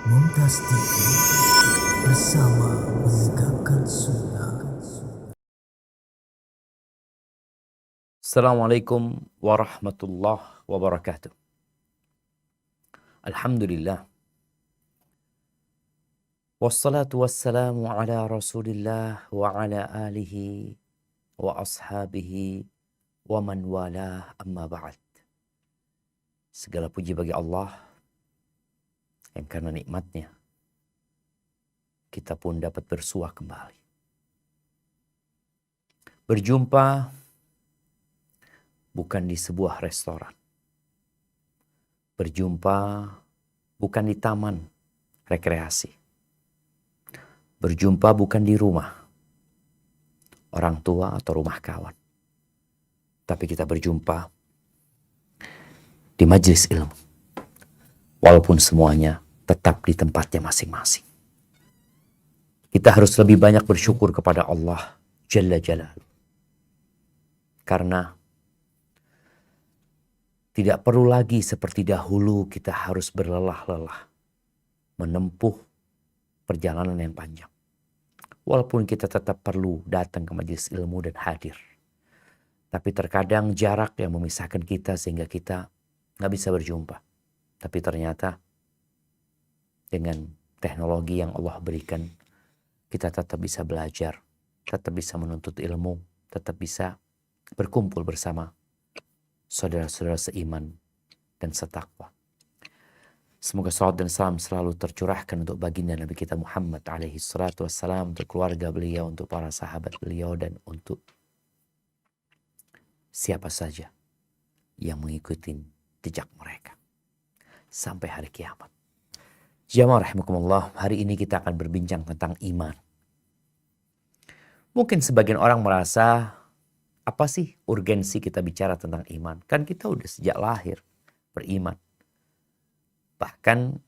Mumtaz TV bersama menegakkan sunnah. Assalamualaikum warahmatullahi wabarakatuh. Alhamdulillah. Wassalatu wassalamu ala rasulillah wa ala alihi wa ashabihi wa man walah amma ba'd. Segala puji bagi Allah yang karena nikmatnya kita pun dapat bersuah kembali. Berjumpa bukan di sebuah restoran. Berjumpa bukan di taman rekreasi. Berjumpa bukan di rumah orang tua atau rumah kawan. Tapi kita berjumpa di majelis ilmu. Walaupun semuanya tetap di tempatnya masing-masing. Kita harus lebih banyak bersyukur kepada Allah Jalla Jalaluhu. Karena tidak perlu lagi seperti dahulu kita harus berlelah-lelah menempuh perjalanan yang panjang. Walaupun kita tetap perlu datang ke majelis ilmu dan hadir. Tapi terkadang jarak yang memisahkan kita sehingga kita nggak bisa berjumpa. Tapi ternyata dengan teknologi yang Allah berikan, kita tetap bisa belajar, tetap bisa menuntut ilmu, tetap bisa berkumpul bersama saudara-saudara seiman dan setakwa. Semoga salawat dan salam selalu tercurahkan untuk baginda Nabi kita Muhammad alaihi salatu wassalam, untuk keluarga beliau, untuk para sahabat beliau, dan untuk siapa saja yang mengikuti jejak mereka sampai hari kiamat. Jamaah rahimakumullah, hari ini kita akan berbincang tentang iman. Mungkin sebagian orang merasa, apa sih urgensi kita bicara tentang iman? Kan kita udah sejak lahir beriman. Bahkan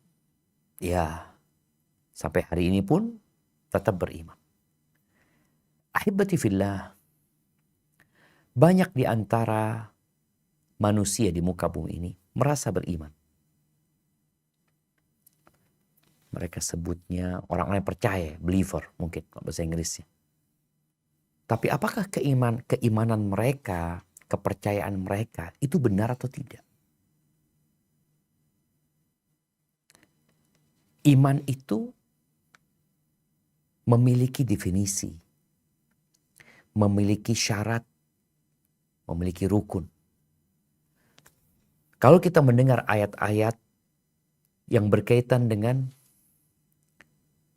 ya sampai hari ini pun tetap beriman. Ahibati fillah, banyak di antara manusia di muka bumi ini merasa beriman. Mereka sebutnya orang-orang yang percaya, believer mungkin bahasa Inggrisnya. Tapi apakah keimanan mereka, kepercayaan mereka itu benar atau tidak? Iman itu memiliki definisi, memiliki syarat, memiliki rukun. Kalau kita mendengar ayat-ayat yang berkaitan dengan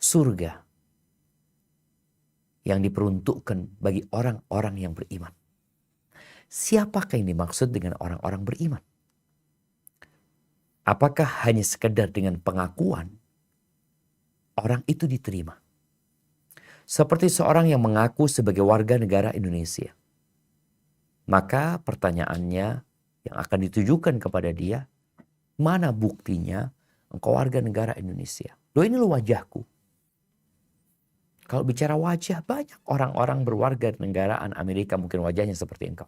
surga yang diperuntukkan bagi orang-orang yang beriman, siapakah yang dimaksud dengan orang-orang beriman? Apakah hanya sekedar dengan pengakuan orang itu diterima? Seperti seorang yang mengaku sebagai warga negara Indonesia. Maka pertanyaannya yang akan ditujukan kepada dia, mana buktinya engkau warga negara Indonesia? Loh, ini lo wajahku. Kalau bicara wajah, banyak orang-orang berwarga negaraan Amerika mungkin wajahnya seperti engkau.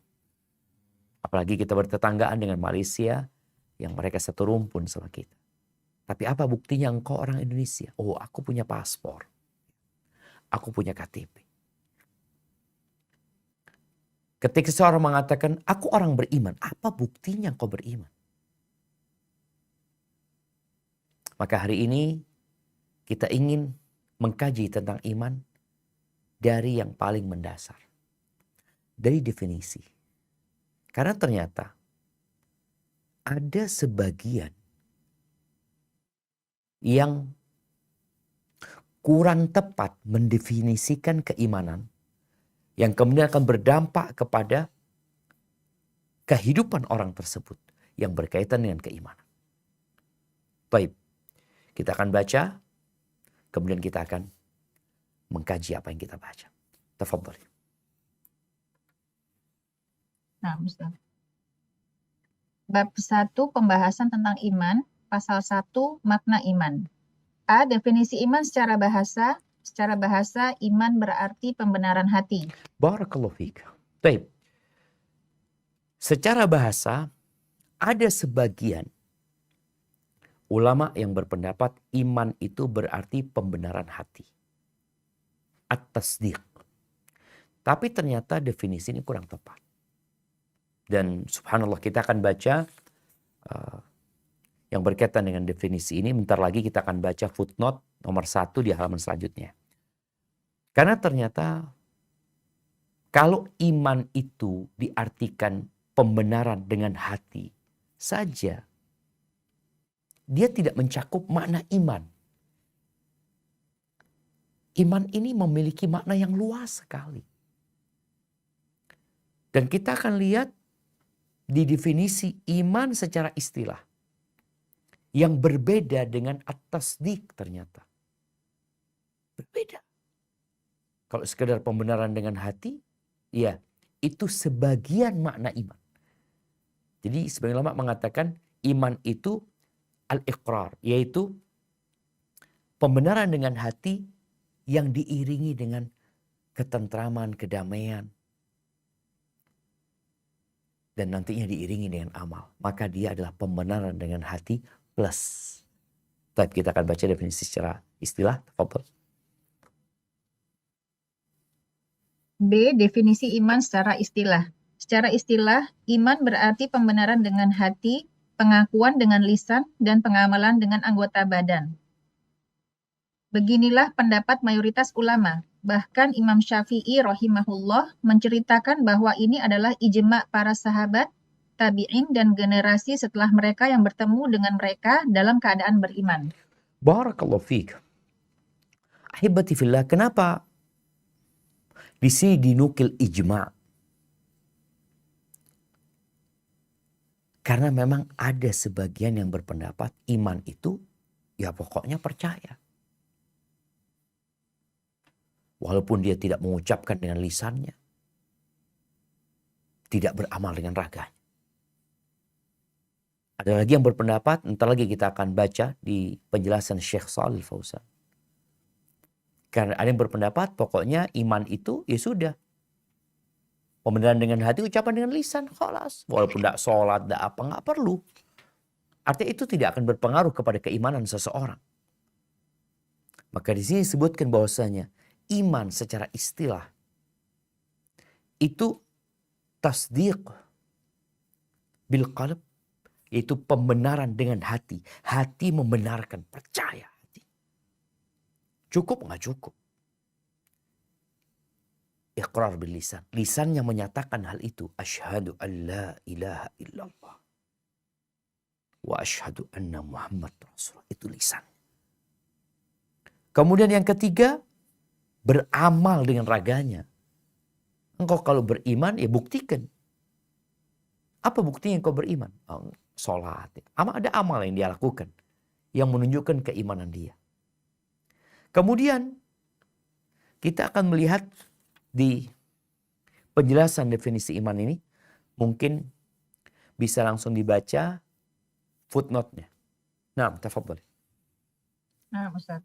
Apalagi kita bertetanggaan dengan Malaysia yang mereka satu rumpun sama kita. Tapi apa buktinya engkau orang Indonesia? Oh, aku punya paspor. Aku punya KTP. Ketika seorang mengatakan, aku orang beriman, apa buktinya engkau beriman? Maka hari ini kita ingin mengkaji tentang iman dari yang paling mendasar. Dari definisi. Karena ternyata ada sebagian yang kurang tepat mendefinisikan keimanan yang kemudian akan berdampak kepada kehidupan orang tersebut yang berkaitan dengan keimanan. Baik, kita akan baca, kemudian kita akan mengkaji apa yang kita baca. Tafadhal. Nah, Ustaz. Bab 1 pembahasan tentang iman, pasal 1 makna iman. A. Definisi iman secara bahasa. Secara bahasa, iman berarti pembenaran hati. Barakallahu fiik. Baik. Secara bahasa, ada sebagian ulama yang berpendapat iman itu berarti pembenaran hati. At-tasdiq. Tapi ternyata definisi ini kurang tepat. Dan subhanallah kita akan baca yang berkaitan dengan definisi ini. Bentar lagi kita akan baca footnote nomor 1 di halaman selanjutnya. Karena ternyata kalau iman itu diartikan pembenaran dengan hati saja, dia tidak mencakup makna iman. Iman ini memiliki makna yang luas sekali. Dan kita akan lihat di definisi iman secara istilah yang berbeda dengan at-tasdiq ternyata. Berbeda. Kalau sekedar pembenaran dengan hati, ya itu sebagian makna iman. Jadi sebagian ulama mengatakan iman itu al-iqrar, yaitu pembenaran dengan hati yang diiringi dengan ketentraman, kedamaian. Dan nantinya diiringi dengan amal. Maka dia adalah pembenaran dengan hati plus. Tapi kita akan baca definisi secara istilah. Tafadhol. B. Definisi iman secara istilah. Secara istilah, iman berarti pembenaran dengan hati, pengakuan dengan lisan, dan pengamalan dengan anggota badan. Beginilah pendapat mayoritas ulama. Bahkan Imam Syafi'i rahimahullah menceritakan bahwa ini adalah ijma' para sahabat, tabi'in, dan generasi setelah mereka yang bertemu dengan mereka dalam keadaan beriman. Barakallahu fiik. Ahibati fillah, kenapa di sini dinukil ijma'? Karena memang ada sebagian yang berpendapat iman itu ya pokoknya percaya. Walaupun dia tidak mengucapkan dengan lisannya. Tidak beramal dengan raganya. Ada lagi yang berpendapat, entar lagi kita akan baca di penjelasan Syekh Shalih Fauzan. Karena ada yang berpendapat pokoknya iman itu ya sudah. Pembenaran dengan hati, ucapan dengan lisan, khalas. Walaupun tidak sholat, tidak apa, nggak perlu. Artinya itu tidak akan berpengaruh kepada keimanan seseorang. Maka di sini disebutkan bahwasanya iman secara istilah itu tasdiq bil qalb, yaitu pembenaran dengan hati. Hati membenarkan, percaya hati. Cukup nggak cukup? Iqrar bil lisan. Lisan yang menyatakan hal itu. Asyhadu an la ilaha illallah. Wa asyhadu anna Muhammad Rasulullah. Itu lisan. Kemudian yang ketiga, beramal dengan raganya. Engkau kalau beriman, ya buktikan. Apa buktinya engkau beriman? Oh, sholat. Ada amal yang dia lakukan. Yang menunjukkan keimanan dia. Kemudian, kita akan melihat di penjelasan definisi iman ini. Mungkin bisa langsung dibaca footnote-nya. Nah, tafadhol. Nah, Ustaz.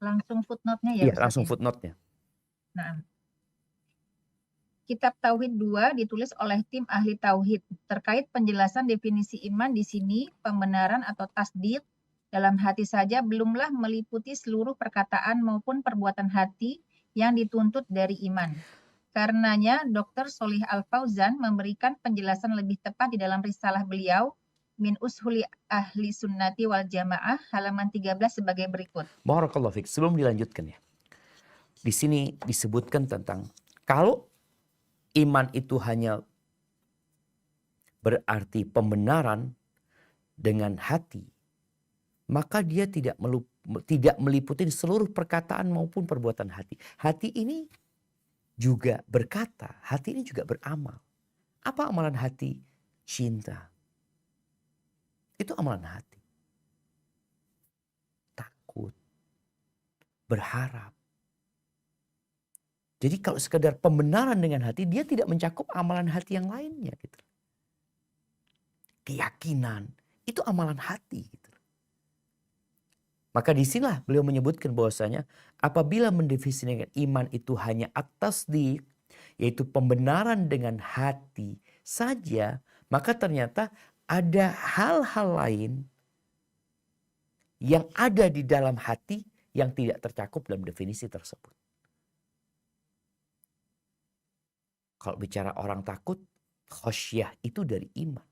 Langsung footnote-nya ya, Iya, Ustaz, langsung ya? footnote-nya. Nah, Kitab Tauhid 2 ditulis oleh tim ahli Tauhid. Terkait penjelasan definisi iman di sini, pembenaran atau tasdiq dalam hati saja belumlah meliputi seluruh perkataan maupun perbuatan hati yang dituntut dari iman. Karenanya, Dr. Sholih Al-Fauzan memberikan penjelasan lebih tepat di dalam risalah beliau, Min Ushuli Ahli Sunnati wal Jamaah, halaman 13 sebagai berikut. Barakallahu fiik. Sebelum dilanjutkan ya. Di sini disebutkan tentang kalau iman itu hanya berarti pembenaran dengan hati, maka dia tidak meliputi seluruh perkataan maupun perbuatan hati. Hati ini juga berkata, hati ini juga beramal. Apa amalan hati? Cinta. Itu amalan hati. Takut. Berharap. Jadi kalau sekadar pembenaran dengan hati, dia tidak mencakup amalan hati yang lainnya. Gitu. Keyakinan, itu amalan hati. Gitu. Maka disinilah beliau menyebutkan bahwasanya apabila mendefinisikan iman itu hanya at-tasdiq, yaitu pembenaran dengan hati saja, maka ternyata ada hal-hal lain yang ada di dalam hati yang tidak tercakup dalam definisi tersebut. Kalau bicara orang takut, khosyah itu dari iman.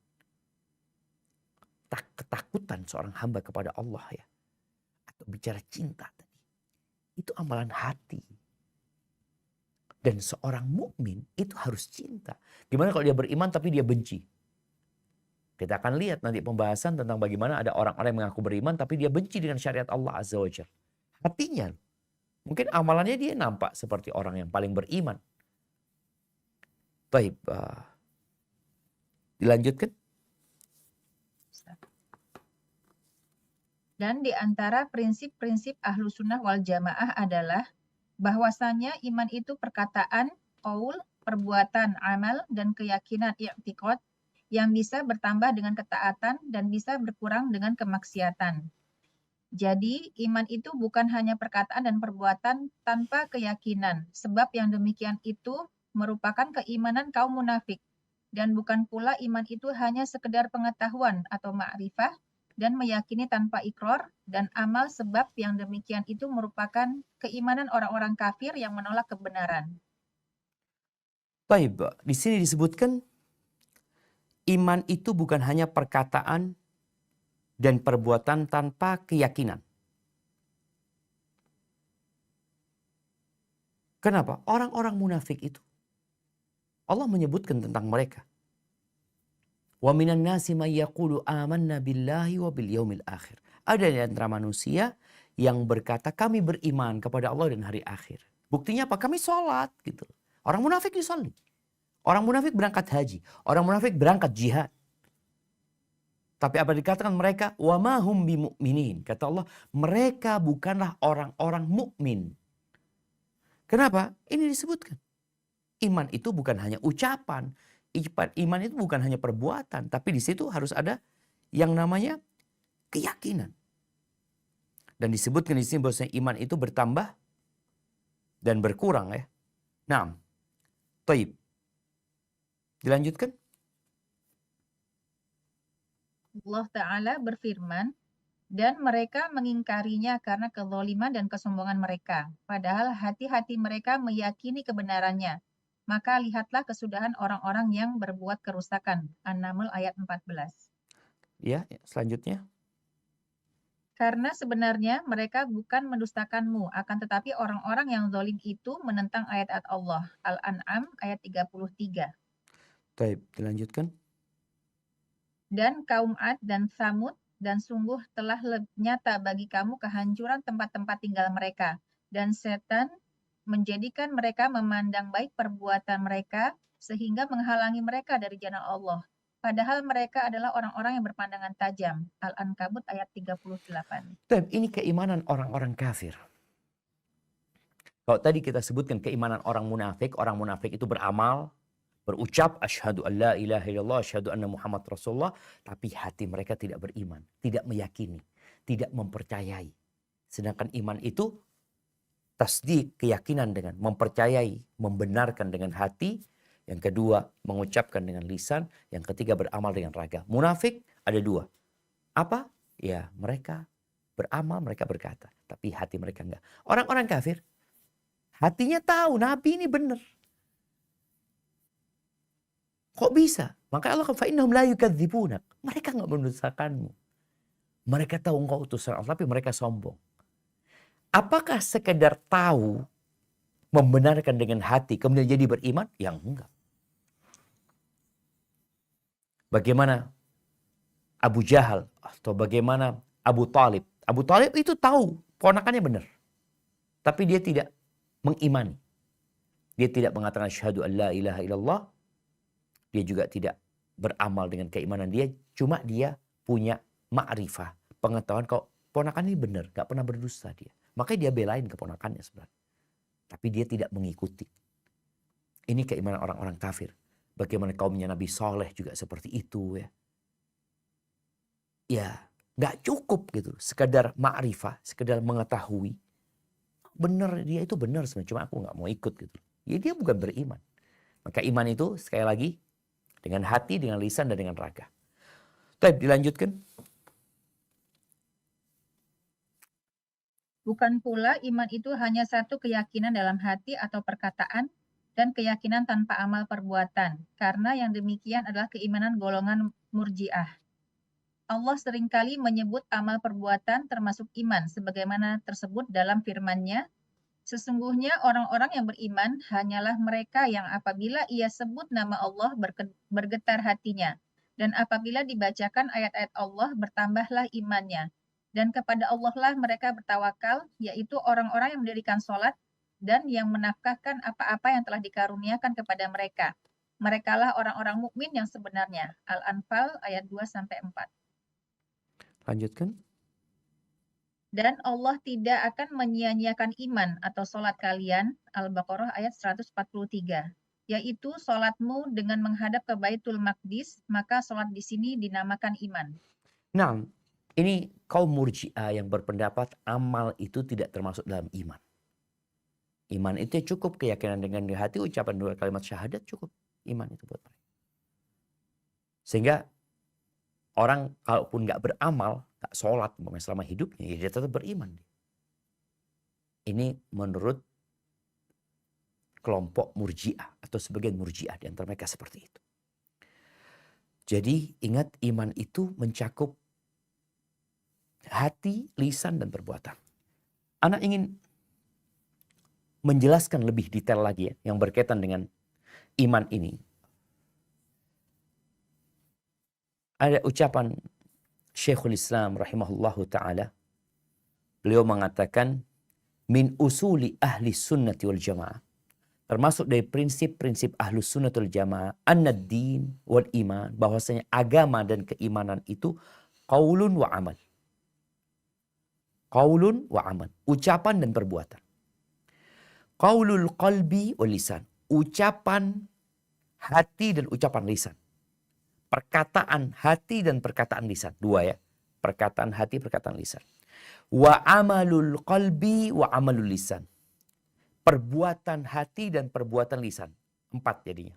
Ketakutan seorang hamba kepada Allah ya. Atau bicara cinta tadi. Itu amalan hati. Dan seorang mukmin itu harus cinta. Gimana kalau dia beriman tapi dia benci? Kita akan lihat nanti pembahasan tentang bagaimana ada orang-orang yang mengaku beriman tapi dia benci dengan syariat Allah Azza wa Jalla. Hatinya, mungkin amalannya dia nampak seperti orang yang paling beriman. Baik, dilanjutkan. Dan di antara prinsip-prinsip ahlu sunnah wal jamaah adalah bahwasanya iman itu perkataan, qaul, perbuatan, amal, dan keyakinan i'tiqad yang bisa bertambah dengan ketaatan dan bisa berkurang dengan kemaksiatan. Jadi, iman itu bukan hanya perkataan dan perbuatan tanpa keyakinan, sebab yang demikian itu merupakan keimanan kaum munafik. Dan bukan pula iman itu hanya sekedar pengetahuan atau ma'rifah dan meyakini tanpa ikrar dan amal, sebab yang demikian itu merupakan keimanan orang-orang kafir yang menolak kebenaran. Baik, di sini disebutkan iman itu bukan hanya perkataan dan perbuatan tanpa keyakinan. Kenapa? Orang-orang munafik itu Allah menyebutkan tentang mereka. Wa minan nasi may yaqulu amanna billahi wa bil yaumil akhir. Ada di antara manusia yang berkata kami beriman kepada Allah dan hari akhir. Buktinya apa? Kami sholat gitu. Orang munafik disolli. Orang munafik berangkat haji. Orang munafik berangkat jihad. Tapi apa dikatakan mereka? Wa ma hum bimu'minin. Kata Allah, mereka bukanlah orang-orang mukmin. Kenapa? Ini disebutkan. Iman itu bukan hanya ucapan. Iman itu bukan hanya perbuatan. Tapi di situ harus ada yang namanya keyakinan. Dan disebutkan di sini bahwasanya iman itu bertambah dan berkurang ya. Nah, taib. Dilanjutkan. Allah Ta'ala berfirman, dan mereka mengingkarinya karena kezaliman dan kesombongan mereka. Padahal hati-hati mereka meyakini kebenarannya. Maka lihatlah kesudahan orang-orang yang berbuat kerusakan. An-Naml ayat 14. Ya, selanjutnya. Karena sebenarnya mereka bukan mendustakanmu, akan tetapi orang-orang yang zalim itu menentang ayat-ayat Allah. Al-An'am ayat 33. Baik, dilanjutkan. Dan kaum Ad dan Tsamud, dan sungguh telah nyata bagi kamu kehancuran tempat-tempat tinggal mereka. Dan setan menjadikan mereka memandang baik perbuatan mereka, sehingga menghalangi mereka dari jalan Allah. Padahal mereka adalah orang-orang yang berpandangan tajam. Al-Ankabut ayat 38. Baik, ini keimanan orang-orang kafir. Kalau tadi kita sebutkan keimanan orang munafik itu beramal, berucap asyhadu an la ilaha illallah, asyhadu anna Muhammad Rasulullah, tapi hati mereka tidak beriman, tidak meyakini, tidak mempercayai. Sedangkan iman itu tasdik, keyakinan dengan mempercayai, membenarkan dengan hati, yang kedua mengucapkan dengan lisan, yang ketiga beramal dengan raga. Munafik ada dua. Apa? Ya, mereka beramal, mereka berkata, tapi hati mereka enggak. Orang-orang kafir hatinya tahu Nabi ini benar. Kok bisa? Maka Allah kata, "Innahum la yukadzibunak." Mereka enggak mendustakanmu. Mereka tahu engkau utusan Allah, tapi mereka sombong. Apakah sekedar tahu, membenarkan dengan hati, kemudian jadi beriman? Yang enggak. Bagaimana Abu Jahal atau bagaimana Abu Talib? Abu Talib itu tahu ponakannya benar. Tapi dia tidak mengimani. Dia tidak mengatakan syahadu an la ilaha illallah. Dia juga tidak beramal dengan keimanan dia. Cuma dia punya ma'rifah. Pengetahuan kalau ponakan ini benar. Gak pernah berdusta dia. Makanya dia belain keponakannya sebenarnya. Tapi dia tidak mengikuti. Ini keimanan orang-orang kafir. Bagaimana kaumnya Nabi Saleh juga seperti itu ya. Ya gak cukup gitu. Sekedar ma'rifah. Sekedar mengetahui. Benar, dia itu benar sebenarnya. Cuma aku gak mau ikut gitu. Ya dia bukan beriman. Maka iman itu sekali lagi dengan hati, dengan lisan, dan dengan raga. Baik, dilanjutkan. Bukan pula iman itu hanya satu keyakinan dalam hati atau perkataan dan keyakinan tanpa amal perbuatan, karena yang demikian adalah keimanan golongan murjiah. Allah seringkali menyebut amal perbuatan termasuk iman, sebagaimana tersebut dalam firman-Nya, sesungguhnya orang-orang yang beriman hanyalah mereka yang apabila ia sebut nama Allah bergetar hatinya, dan apabila dibacakan ayat-ayat Allah bertambahlah imannya. Dan kepada Allah lah mereka bertawakal, yaitu orang-orang yang mendirikan sholat dan yang menafkahkan apa-apa yang telah dikaruniakan kepada mereka. Merekalah orang-orang mukmin yang sebenarnya. Al-Anfal ayat 2-4. Lanjutkan. Dan Allah tidak akan menyia-nyiakan iman atau sholat kalian, Al-Baqarah ayat 143, yaitu sholatmu dengan menghadap ke Baitul Maqdis, maka sholat di sini dinamakan iman. Nah, ini kaum murji'ah yang berpendapat amal itu tidak termasuk dalam iman. Iman itu ya cukup keyakinan dengan di hati, ucapan 2 kalimat syahadat cukup. Iman itu buat mereka. Sehingga orang kalaupun nggak beramal, nggak sholat selama hidupnya, ya dia tetap beriman. Ini menurut kelompok murji'ah atau sebagian murji'ah di antara mereka seperti itu. Jadi ingat, iman itu mencakup hati, lisan, dan perbuatan. Anak ingin menjelaskan lebih detail lagi ya, yang berkaitan dengan iman ini. Ada ucapan Syekhul Islam rahimahullahu ta'ala. Beliau mengatakan, min usuli ahli sunnati wal jamaah. Termasuk dari prinsip-prinsip ahlus sunnah wal jamaah, annad din wal iman, bahwasanya agama dan keimanan itu qaulun wa amal. Qaulun wa amal, ucapan dan perbuatan. Qaulul qalbi wal lisan, ucapan hati dan ucapan lisan. Perkataan hati dan perkataan lisan, 2 ya. Perkataan hati, perkataan lisan. Wa amalul qalbi wa amalul lisan. Perbuatan hati dan perbuatan lisan. 4 jadinya.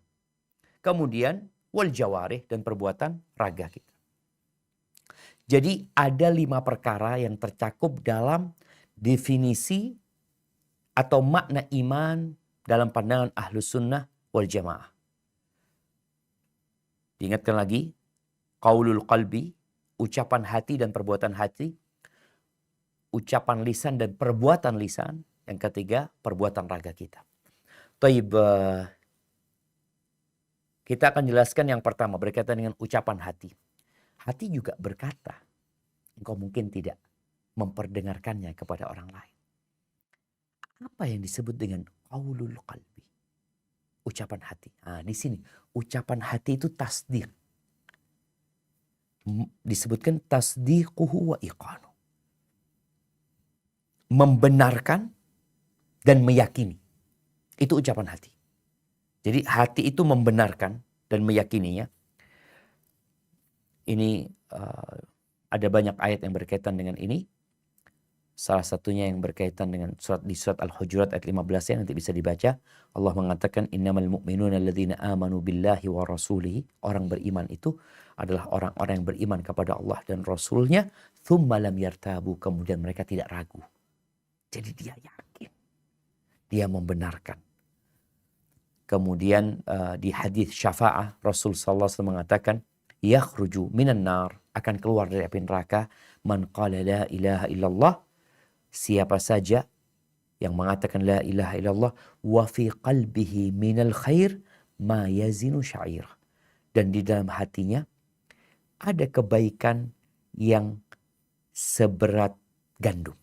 Kemudian wal jawarih, dan perbuatan raga kita. Jadi ada 5 perkara yang tercakup dalam definisi atau makna iman dalam pandangan ahlus sunnah wal jamaah. Diingatkan lagi, qaulul qalbi, ucapan hati dan perbuatan hati. Ucapan lisan dan perbuatan lisan. Yang ketiga, perbuatan raga kita. Taib, kita akan jelaskan yang pertama berkaitan dengan ucapan hati. Hati juga berkata, engkau mungkin tidak memperdengarkannya kepada orang lain. Apa yang disebut dengan qaulul qalbi? Ucapan hati. Nah, di sini ucapan hati itu tasdiq. Disebutkan tasdiquhu wa iqanu. Membenarkan dan meyakini. Itu ucapan hati. Jadi hati itu membenarkan dan meyakininya. Ini ada banyak ayat yang berkaitan dengan ini. Salah satunya yang berkaitan dengan di surat Al-Hujurat ayat 15 ya, nanti bisa dibaca. Allah mengatakan innamal mu'minuna alladzina amanu billahi wa rasulihi. Orang beriman itu adalah orang-orang yang beriman kepada Allah dan Rasulnya. Thumma lam yartabu. Kemudian mereka tidak ragu. Jadi dia yakin. Dia membenarkan. Kemudian di hadis syafa'ah Rasul sallallahu alaihi wasallam mengatakan yakhruju minan nar, akan keluar dari api neraka man qala la ilaha illallah, siapa saja yang mengatakan la ilaha illallah wa fi qalbihi minal khair ma yazinu sya'ir, dan di dalam hatinya ada kebaikan yang seberat gandum.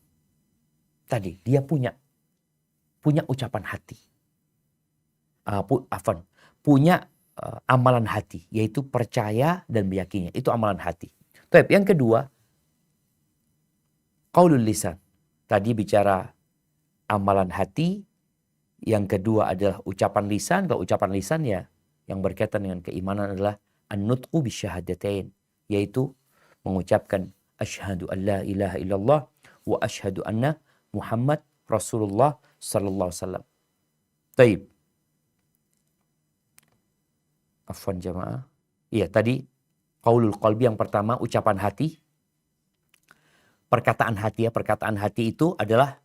Tadi dia punya ucapan hati. Punya amalan hati, yaitu percaya dan meyakini. Itu amalan hati. Yang kedua, qaulul lisan. Tadi bicara amalan hati. Yang kedua adalah ucapan lisan. Kalau ucapan lisan ya yang berkaitan dengan keimanan adalah an-nutqu bisyahadatain, yaitu mengucapkan asyhadu an la ilaha illallah wa asyhadu anna Muhammad Rasulullah sallallahu alaihi wasallam. Taib. Afwan jamaah. Iya, tadi qaulul qalbi yang pertama, ucapan hati. perkataan hati ya. Perkataan hati itu adalah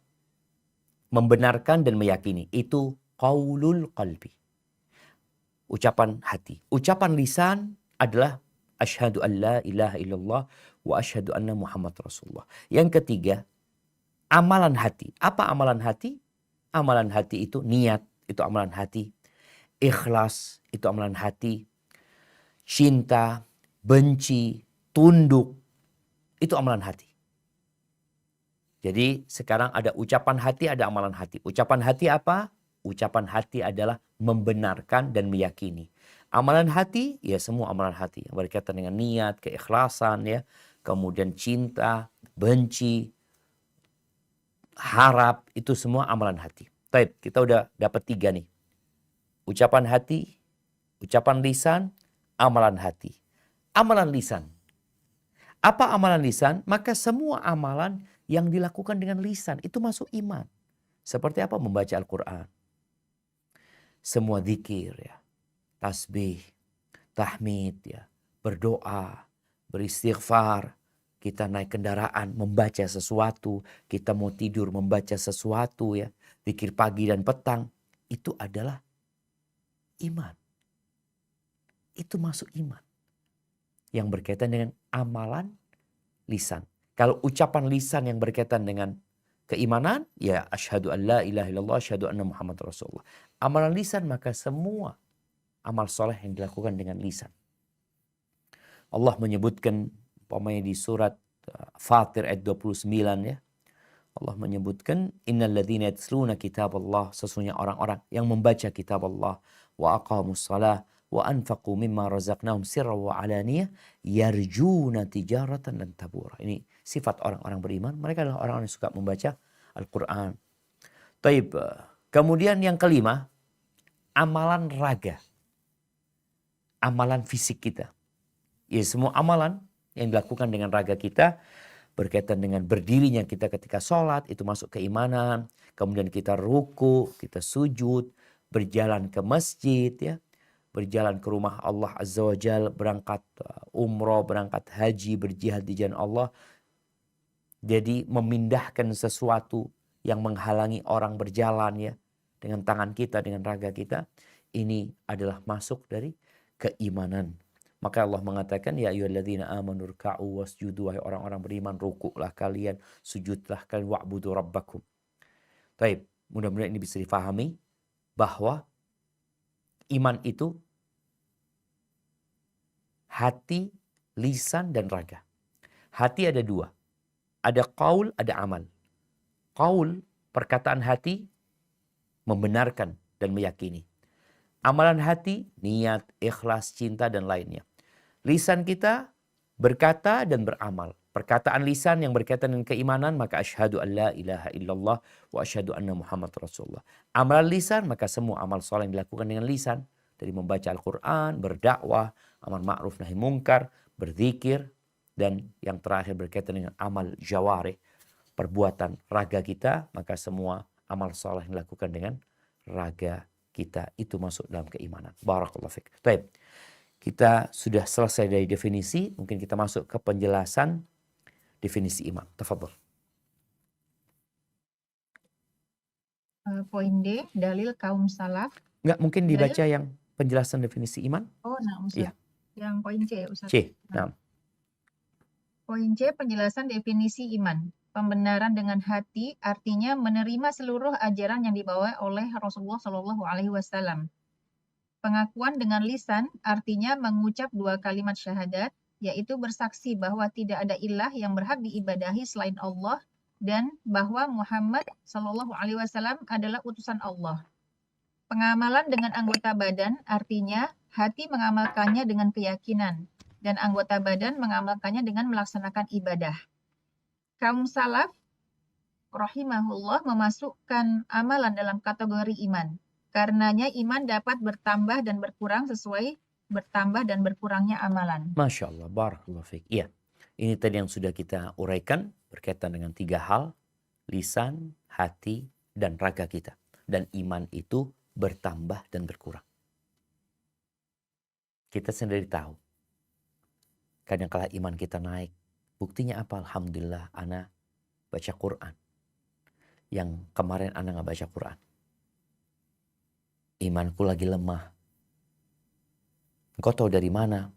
membenarkan dan meyakini. Itu qaulul qalbi. Ucapan hati. Ucapan lisan adalah asyhadu an la ilaha illallah wa asyhadu anna Muhammad Rasulullah. Yang ketiga, amalan hati. Apa amalan hati? Amalan hati itu niat, itu amalan hati. Ikhlas, itu amalan hati. Cinta, benci, tunduk, itu amalan hati. Jadi sekarang ada ucapan hati, ada amalan hati. Ucapan hati apa? Ucapan hati adalah membenarkan dan meyakini. Amalan hati, ya semua amalan hati. Yang berkaitan dengan niat, keikhlasan, ya, kemudian cinta, benci, harap, itu semua amalan hati. Baik, kita udah dapat 3 nih. Ucapan hati, ucapan lisan, amalan hati. Amalan lisan. Apa amalan lisan? Maka semua amalan yang dilakukan dengan lisan itu masuk iman. Seperti apa? Membaca Al-Quran. Semua zikir, ya, tasbih, tahmid, ya, berdoa, beristighfar. Kita naik kendaraan membaca sesuatu, kita mau tidur membaca sesuatu, ya, zikir pagi dan petang, itu adalah iman. Itu masuk iman. Yang berkaitan dengan amalan lisan. Kalau ucapan lisan yang berkaitan dengan keimanan, ya asyhadu an la ilaha illallah, asyhadu anna Muhammad Rasulullah. Amalan lisan, maka semua amal soleh yang dilakukan dengan lisan. Allah menyebutkan umpamanya di surat Fatir ayat 29, ya. Allah menyebutkan innal ladzina yatluna kitaballah, sesungguhnya orang-orang yang membaca kitab Allah, wa aqamus shalah wa anfaqu mimma razaqnahum sirran wa alaniyah yarjuna tijaratan lan tabura. Ini sifat orang-orang beriman, mereka adalah orang-orang yang suka membaca Al-Qur'an. Taib. Kemudian yang kelima, amalan raga. Amalan fisik kita. Ya, semua amalan yang dilakukan dengan raga kita berkaitan dengan berdirinya kita ketika sholat, itu masuk keimanan. Kemudian kita ruku, kita sujud, berjalan ke masjid, ya, berjalan ke rumah Allah Azza wa Jal, berangkat umroh, berangkat haji, berjihad di jalan Allah. Jadi memindahkan sesuatu yang menghalangi orang berjalan, ya, dengan tangan kita, dengan raga kita, ini adalah masuk dari keimanan. Maka Allah mengatakan, ya ayyuhalladzina amanu ruk'u wasjudu, wahai orang-orang beriman, rukuklah kalian, sujudlah kalian, wa'budu rabbakum. Baik, mudah-mudahan ini bisa difahami bahwa iman itu hati, lisan, dan raga. Hati ada 2. Ada qaul, ada amal. Qaul, perkataan hati, membenarkan dan meyakini. Amalan hati, niat, ikhlas, cinta, dan lainnya. Lisan kita berkata dan beramal. Perkataan lisan yang berkaitan dengan keimanan, maka asyhadu an la ilaha illallah wa asyhadu anna Muhammad Rasulullah. Amalan lisan, maka semua amal soleh yang dilakukan dengan lisan. Dari membaca Al-Quran, berdakwah, amar ma'ruf nahi mungkar, berzikir, dan yang terakhir berkaitan dengan amal jawarih, perbuatan raga kita, maka semua amal soleh yang dilakukan dengan raga kita itu masuk dalam keimanan. Barakallahu fiik. Baik. Kita sudah selesai dari definisi, mungkin kita masuk ke penjelasan definisi iman. Tafadhol. Poin D, dalil kaum salaf. Enggak, mungkin Dalil? dibaca yang penjelasan definisi iman. Oh, nah, Ustaz. Iya. Yang poin C ya, Ustaz. C. Nah. Poin C, penjelasan definisi iman. Pembenaran dengan hati artinya menerima seluruh ajaran yang dibawa oleh Rasulullah Shallallahu Alaihi Wasallam. Pengakuan dengan lisan artinya mengucap 2 kalimat syahadat, yaitu bersaksi bahwa tidak ada ilah yang berhak diibadahi selain Allah dan bahwa Muhammad Shallallahu Alaihi Wasallam adalah utusan Allah. Pengamalan dengan anggota badan artinya hati mengamalkannya dengan keyakinan dan anggota badan mengamalkannya dengan melaksanakan ibadah. Kaum salaf rahimahullah memasukkan amalan dalam kategori iman. Karenanya iman dapat bertambah dan berkurang sesuai bertambah dan berkurangnya amalan. Masya Allah, barakallahu fiik. Iya, ini tadi yang sudah kita uraikan berkaitan dengan 3 hal, lisan, hati, dan raga kita. Dan iman itu bertambah dan berkurang. Kita sendiri tahu. Kadang-kala iman kita naik. Buktinya apa? Alhamdulillah, ana baca Quran. Yang kemarin Anda nggak baca Quran. Imanku lagi lemah. Engkau tahu dari mana?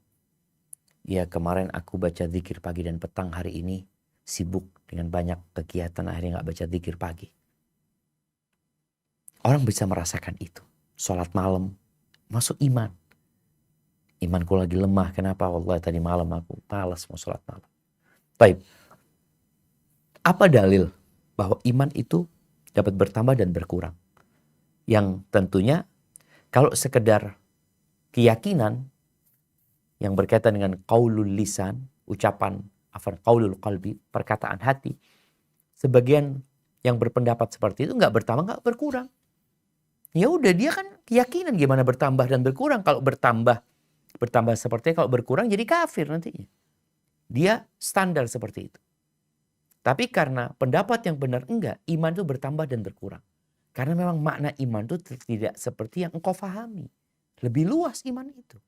Ya kemarin aku baca zikir pagi dan petang, hari ini sibuk dengan banyak kegiatan akhirnya nggak baca zikir pagi. Orang bisa merasakan itu. Sholat malam masuk iman. Imanku lagi lemah. Kenapa? Wallahi tadi malam aku malas mau sholat malam. Baik. Apa dalil bahwa iman itu dapat bertambah dan berkurang? Yang tentunya kalau sekedar keyakinan yang berkaitan dengan qaulul lisan, ucapan, qaulul qalbi, perkataan hati, sebagian yang berpendapat seperti itu nggak bertambah, nggak berkurang. Ya udah, dia kan keyakinan, gimana bertambah dan berkurang? Kalau bertambah sepertinya, kalau berkurang jadi kafir nantinya. Dia standar seperti itu. Tapi karena pendapat yang benar enggak, iman itu bertambah dan berkurang. Karena memang makna iman itu tidak seperti yang engkau fahami. Lebih luas iman itu.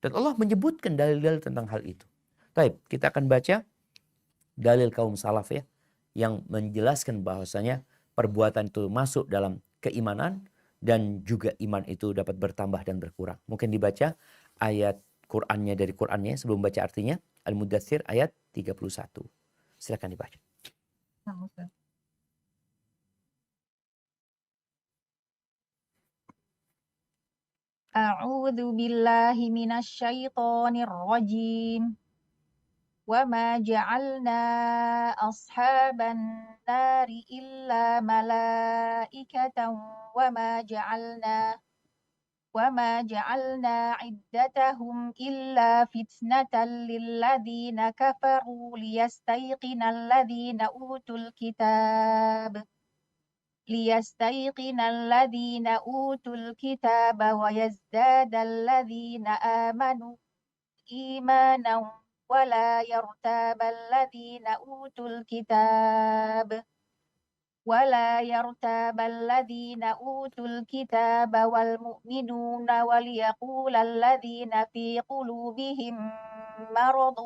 Dan Allah menyebutkan dalil-dalil tentang hal itu. Baik, kita akan baca dalil kaum salaf ya, yang menjelaskan bahwasanya perbuatan itu masuk dalam keimanan dan juga iman itu dapat bertambah dan berkurang. Mungkin dibaca ayat Qur'annya dari Qur'annya sebelum baca artinya. Al-Mudaththir ayat 31. Silakan dibaca. A'udzu billahi minasyaitonir rajim. Wa ma ja'alna ashaban nari illa malaikatan وما جعلنا عدتهم إلا فتنة للذين كفروا ليستيقن الذين أوتوا الكتاب ويزداد الذين آمنوا إيمانا ولا يرتاب الذين أوتوا الكتاب والمؤمنون وليقول الذين في قلوبهم مرض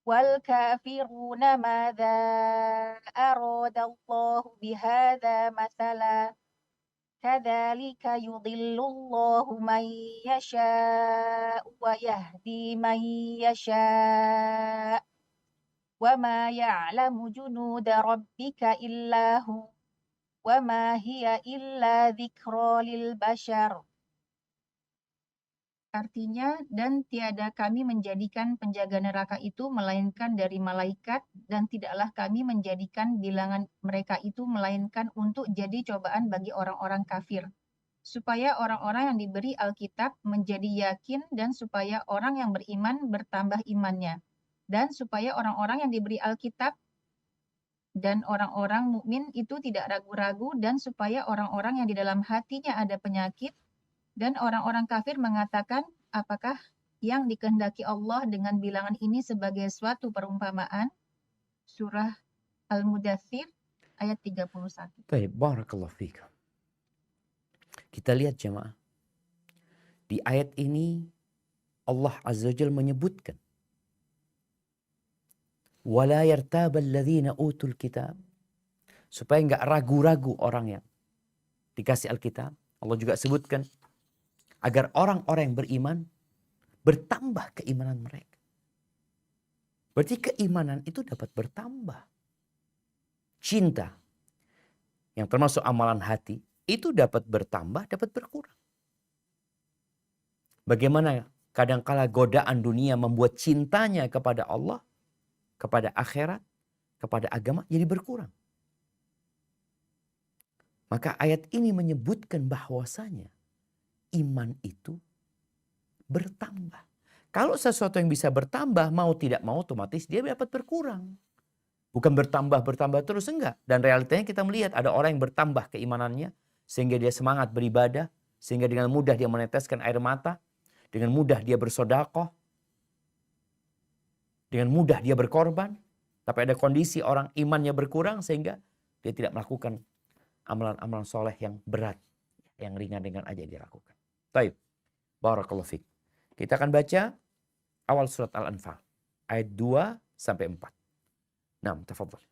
والكافرون ماذا أراد الله بهذا مثلا كذلك يضل الله من يشاء ويهدي من يشاء وما يعلم جنود ربك إلا هو وما هي إلا ذكرى للبشر. Artinya, dan tiada kami menjadikan penjaga neraka itu melainkan dari malaikat, dan tidaklah kami menjadikan bilangan mereka itu melainkan untuk jadi cobaan bagi orang-orang kafir, supaya orang-orang yang diberi Alkitab menjadi yakin, dan supaya orang yang beriman bertambah imannya, dan supaya orang-orang yang diberi Alkitab dan orang-orang mukmin itu tidak ragu-ragu, dan supaya orang-orang yang di dalam hatinya ada penyakit dan orang-orang kafir mengatakan, apakah yang dikehendaki Allah dengan bilangan ini sebagai suatu perumpamaan? Surah Al-Mudaththir ayat 31. Baik, barakallahu fikum. Kita lihat jemaah. Di ayat ini Allah Azza wa Jalla menyebutkan wala yartabal ladzina utul kitab, supaya enggak ragu-ragu orang yang dikasih Alkitab. Allah juga sebutkan agar orang-orang yang beriman bertambah keimanan mereka. Berarti keimanan itu dapat bertambah. Cinta yang termasuk amalan hati itu dapat bertambah, dapat berkurang. Bagaimana kadangkala godaan dunia membuat cintanya kepada Allah, kepada akhirat, kepada agama jadi berkurang. Maka ayat ini menyebutkan bahwasanya iman itu bertambah. Kalau sesuatu yang bisa bertambah, mau tidak mau otomatis dia dapat berkurang. Bukan bertambah terus, enggak. Dan realitanya kita melihat ada orang yang bertambah keimanannya sehingga dia semangat beribadah, sehingga dengan mudah dia meneteskan air mata, dengan mudah dia bersedekah, dengan mudah dia berkorban. Tapi ada kondisi orang imannya berkurang sehingga dia tidak melakukan amalan-amalan soleh yang berat, yang ringan-ringan aja dia lakukan. Baik, barakallahu fiik. Kita akan baca awal surat Al-Anfal ayat 2 sampai 4. Nah, tafadhal.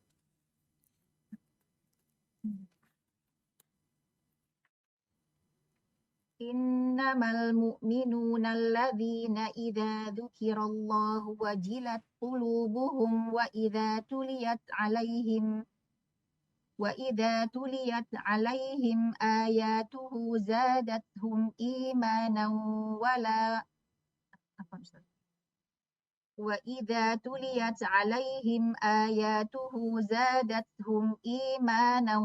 Innamal mu'minuna alladzina idza dzukirallahu wajilat qulubuhum wa idza tuliyat alaihim ayatuhu zadathum imanan wala apa Ustaz? Wa idza tuliyat alaihim ayatuhu zadathum imanan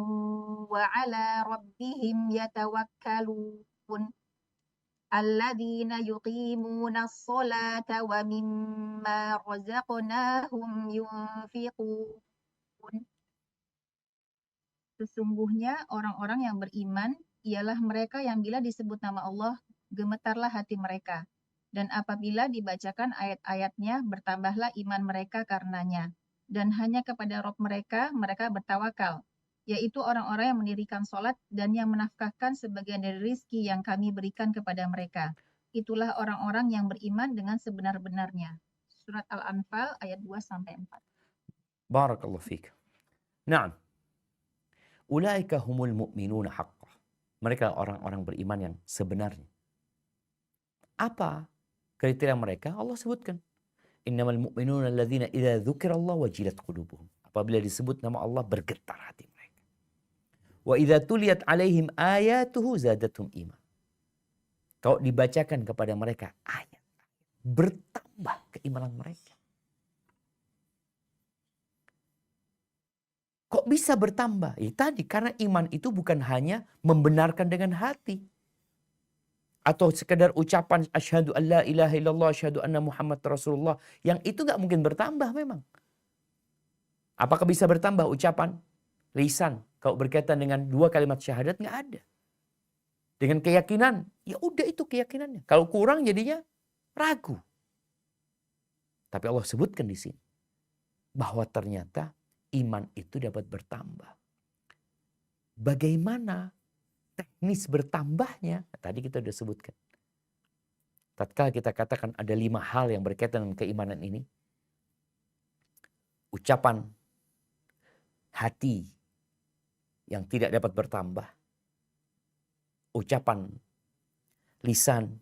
wa ala rabbihim yatawakkalun alladzina yuqimuna as-salata wa mimma razaqnahum yunfiqun. Sesungguhnya orang-orang yang beriman ialah mereka yang bila disebut nama Allah gemetarlah hati mereka. Dan apabila dibacakan ayat-ayatnya, bertambahlah iman mereka karenanya. Dan hanya kepada Rabb mereka bertawakal, yaitu orang-orang yang mendirikan sholat dan yang menafkahkan sebagian dari rizki yang kami berikan kepada mereka. Itulah orang-orang yang beriman dengan sebenar-benarnya. Surat Al-Anfal ayat 2-4. Barakallahu fiik. Naam. Ulaika humul mu'minuna haqqah. Mereka orang-orang beriman yang sebenarnya. Apa kriteria mereka? Allah sebutkan. Innamal mu'minuna alladzina idza dzukirallahu wajilat qulubuhum. Apabila disebut nama Allah bergetar hati mereka. Wa idza tuliyat alaihim ayatuhu zadathum iman. Kalau dibacakan kepada mereka ayat, bertambah keimanan mereka. Kok bisa bertambah? Ya tadi, karena iman itu bukan hanya membenarkan dengan hati. Atau sekedar ucapan asyhadu an la ilaha illallah, asyhadu anna Muhammad Rasulullah. Yang itu gak mungkin bertambah memang. Apakah bisa bertambah ucapan lisan kalau berkaitan dengan 2 kalimat syahadat? Gak ada. Dengan keyakinan, ya udah itu keyakinannya. Kalau kurang jadinya ragu. Tapi Allah sebutkan di sini bahwa ternyata iman itu dapat bertambah. Bagaimana teknis bertambahnya? Tadi kita sudah sebutkan. Tatkala kita katakan ada 5 hal yang berkaitan dengan keimanan ini. Ucapan hati yang tidak dapat bertambah. Ucapan lisan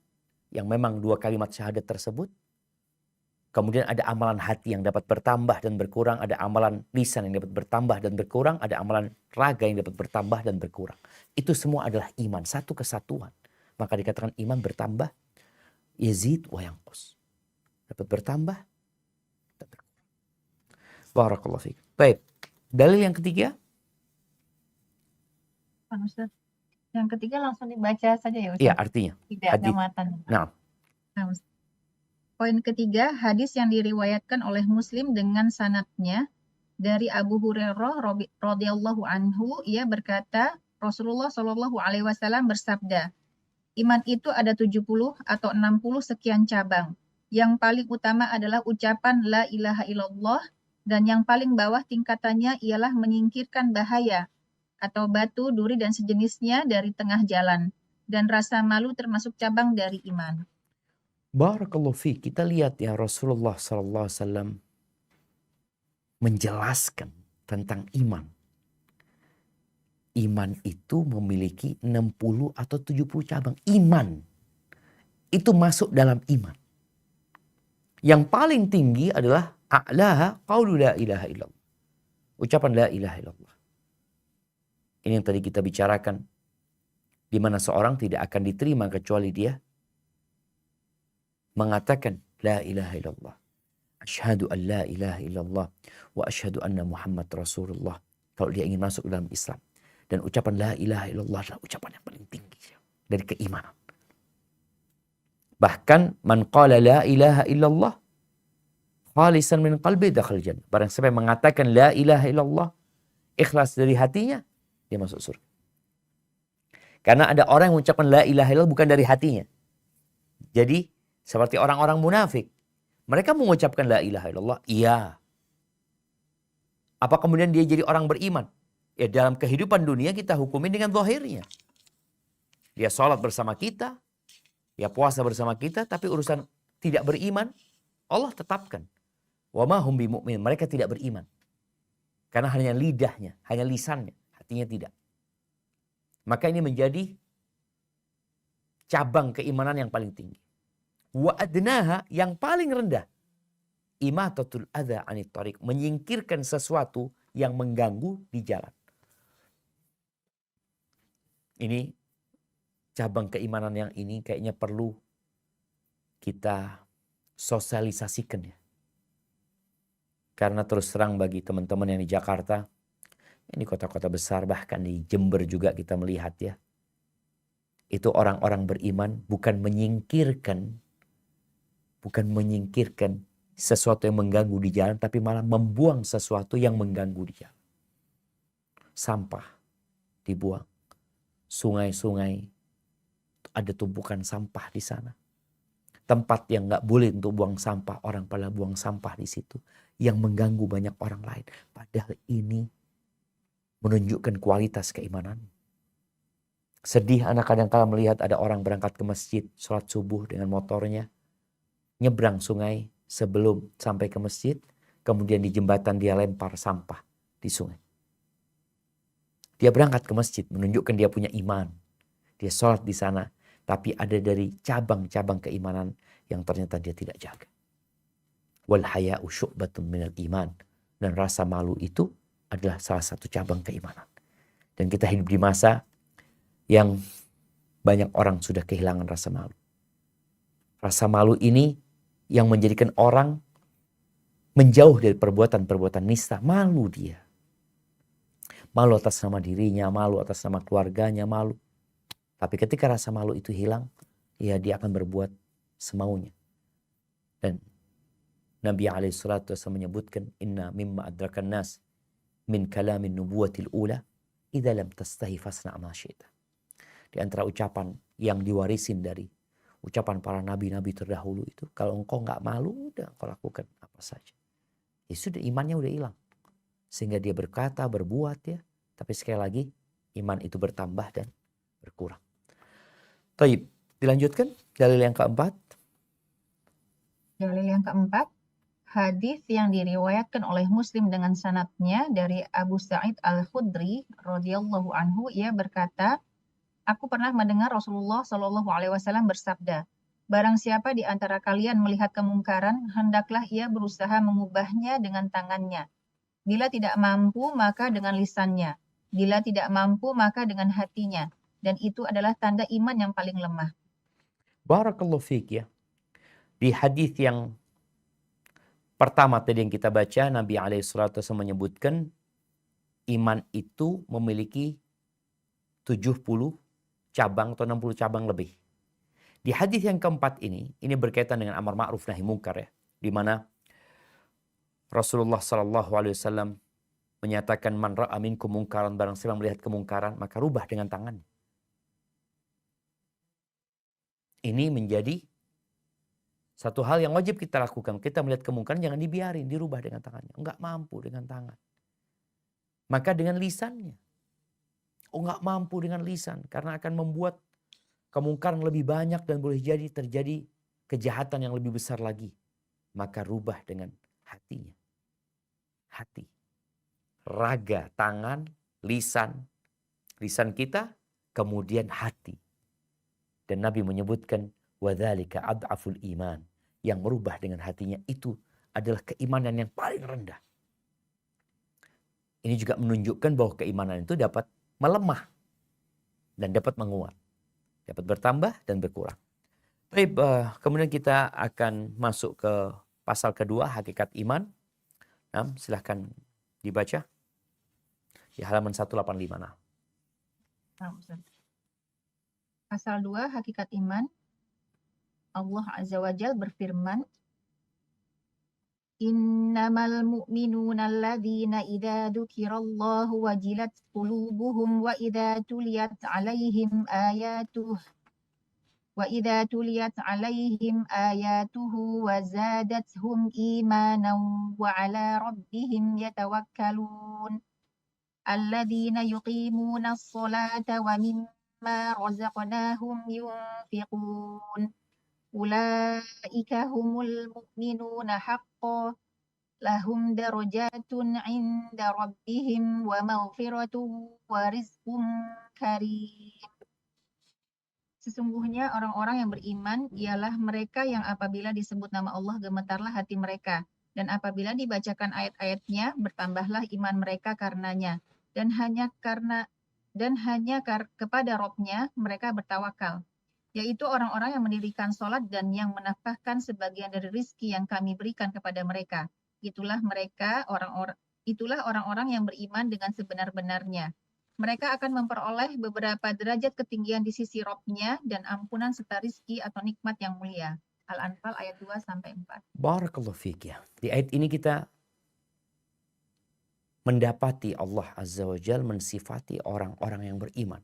yang memang 2 kalimat syahadat tersebut. Kemudian ada amalan hati yang dapat bertambah dan berkurang. Ada amalan lisan yang dapat bertambah dan berkurang. Ada amalan raga yang dapat bertambah dan berkurang. Itu semua adalah iman. Satu kesatuan. Maka dikatakan iman bertambah. Yazid wa yanqus. Dapat bertambah. Dan berkurang. Barakallahu fiik. Baik. Dalil yang ketiga. Ustaz. Yang ketiga langsung dibaca saja ya Ustaz? Iya, artinya. Tidak ada matan. Nah. Poin ketiga, hadis yang diriwayatkan oleh Muslim dengan sanadnya dari Abu Hurairah radhiyallahu anhu, ia berkata, Rasulullah Shallallahu alaihi wasallam bersabda, iman itu ada 70 atau 60 sekian cabang. Yang paling utama adalah ucapan la ilaha illallah dan yang paling bawah tingkatannya ialah menyingkirkan bahaya atau batu, duri dan sejenisnya dari tengah jalan. Dan rasa malu termasuk cabang dari iman. Barakallahu fiik. Kita lihat ya Rasulullah SAW menjelaskan tentang iman. Iman itu memiliki 60 atau 70 cabang. Iman itu masuk dalam iman. Yang paling tinggi adalah a'laha qaulu la ilaha illallah. Ucapan la ilaha illallah. Ini yang tadi kita bicarakan. Di mana seorang tidak akan diterima kecuali dia mengatakan la ilaha illallah. Asyhadu an la ilaha illallah wa asyhadu anna Muhammad Rasulullah. Kalau dia ingin masuk dalam Islam. Dan ucapan la ilaha illallah adalah ucapan yang paling tinggi dari keimanan. Bahkan man qala la ilaha illallah khalisan min qalbi dakhal jannah. Barang siapa yang mengatakan la ilaha illallah ikhlas dari hatinya, dia masuk surga. Karena ada orang yang mengucapkan la ilaha illallah bukan dari hatinya. Jadi seperti orang-orang munafik. Mereka mengucapkan la ilaha illallah, iya. Apa kemudian dia jadi orang beriman? Ya dalam kehidupan dunia kita hukumi dengan zahirnya. Dia sholat bersama kita, dia puasa bersama kita, tapi urusan tidak beriman, Allah tetapkan. Wa ma hum bimu'min, mereka tidak beriman. Karena hanya lidahnya, hanya lisannya, hatinya tidak. Maka ini menjadi cabang keimanan yang paling tinggi. Wa adnaha, yang paling rendah, imatatul adza anit thariq, menyingkirkan sesuatu yang mengganggu di jalan. Ini cabang keimanan yang ini kayaknya perlu kita sosialisasikan ya. Karena terus terang bagi teman-teman yang di Jakarta, ini kota-kota besar, bahkan di Jember juga kita melihat ya. Itu orang-orang beriman bukan menyingkirkan sesuatu yang mengganggu di jalan, tapi malah membuang sesuatu yang mengganggu di jalan. Sampah dibuang. Sungai-sungai, ada tumpukan sampah di sana. Tempat yang nggak boleh untuk buang sampah, orang pada buang sampah di situ, yang mengganggu banyak orang lain. Padahal ini menunjukkan kualitas keimanan. Sedih anak kadang-kala melihat ada orang berangkat ke masjid, sholat subuh dengan motornya, nyebrang sungai sebelum sampai ke masjid, kemudian di jembatan dia lempar sampah di sungai. Dia berangkat ke masjid, menunjukkan dia punya iman. Dia sholat di sana, tapi ada dari cabang-cabang keimanan yang ternyata dia tidak jaga. Wal haya'u syu'batun minal iman. Dan rasa malu itu adalah salah satu cabang keimanan. Dan kita hidup di masa yang banyak orang sudah kehilangan rasa malu. Rasa malu ini yang menjadikan orang menjauh dari perbuatan-perbuatan nista. Malu dia. Malu atas nama dirinya, malu atas nama keluarganya, malu. Tapi ketika rasa malu itu hilang, ya dia akan berbuat semaunya. Dan Nabi SAW menyebutkan, inna mimma adrakan nas min kalamin nubuwatil ula idza lam tastahi fasna' ma syi'ta. Di antara ucapan yang diwarisin dari ucapan para nabi-nabi terdahulu itu, kalau engkau nggak malu, udah engkau lakukan apa saja. Ya sudah, imannya udah hilang. Sehingga dia berkata, berbuat ya. Tapi sekali lagi, iman itu bertambah dan berkurang. Taib, dilanjutkan dalil yang keempat. Dalil yang keempat, hadis yang diriwayatkan oleh Muslim dengan sanadnya dari Abu Sa'id Al-Khudri radhiyallahu anhu, ia berkata, aku pernah mendengar Rasulullah Shallallahu alaihi wasallam bersabda, barang siapa di antara kalian melihat kemungkaran, hendaklah ia berusaha mengubahnya dengan tangannya. Bila tidak mampu, maka dengan lisannya. Bila tidak mampu, maka dengan hatinya. Dan itu adalah tanda iman yang paling lemah. Barakallahu fiik ya. Di hadis yang pertama tadi yang kita baca, Nabi SAW menyebutkan iman itu memiliki 70 cabang atau 60 cabang lebih. Di hadis yang keempat ini berkaitan dengan amar ma'ruf nahi munkar ya, di mana Rasulullah SAW menyatakan man ra'a minkum mungkaran, barang siapa melihat kemungkaran maka rubah dengan tangannya. Ini menjadi satu hal yang wajib kita lakukan. Kita melihat kemungkaran jangan dibiarin, dirubah dengan tangannya. Enggak mampu dengan tangan, maka dengan lisannya. Enggak mampu dengan lisan karena akan membuat kemungkaran lebih banyak dan boleh jadi terjadi kejahatan yang lebih besar lagi. Maka rubah dengan hatinya. Hati, raga, tangan, lisan. Lisan kita, kemudian hati. Dan Nabi menyebutkan, wadzalika ad'aful iman. Yang merubah dengan hatinya itu adalah keimanan yang paling rendah. Ini juga menunjukkan bahwa keimanan itu dapat melemah dan dapat menguat. Dapat bertambah dan berkurang. Baik, kemudian kita akan masuk ke pasal kedua, hakikat iman. Nah, silahkan dibaca di halaman 185. Nah, Pasal 2, hakikat iman. Allah Azza wa Jalla berfirman, innamal mu'minuna alladzina idza dzukirallahu wajilat qulubuhum wa idza tuliyat alaihim ayatuhu wa zadatuhum imanan wa ala rabbihim yatawakkalun alladzina yuqimuna as-salata wa mimma razaqnahum yunfiqun ulaika humul mu'minuna haqqan lahum darajatun 'inda rabbihim wa maghfiratun wa rizqun karim. Sesungguhnya orang-orang yang beriman ialah mereka yang apabila disebut nama Allah gemetarlah hati mereka, dan apabila dibacakan ayat-ayatnya bertambahlah iman mereka karenanya, dan hanya kepada Robnya mereka bertawakal, yaitu orang-orang yang mendirikan sholat dan yang menafkahkan sebagian dari rizki yang kami berikan kepada mereka. Itulah orang-orang yang beriman dengan sebenar-benarnya. Mereka akan memperoleh beberapa derajat ketinggian di sisi Robnya dan ampunan serta rizki atau nikmat yang mulia. Al-Anfal ayat 2-4. Barakallahu fiik ya. Di ayat ini kita mendapati Allah Azza wa Jal mensifati orang-orang yang beriman.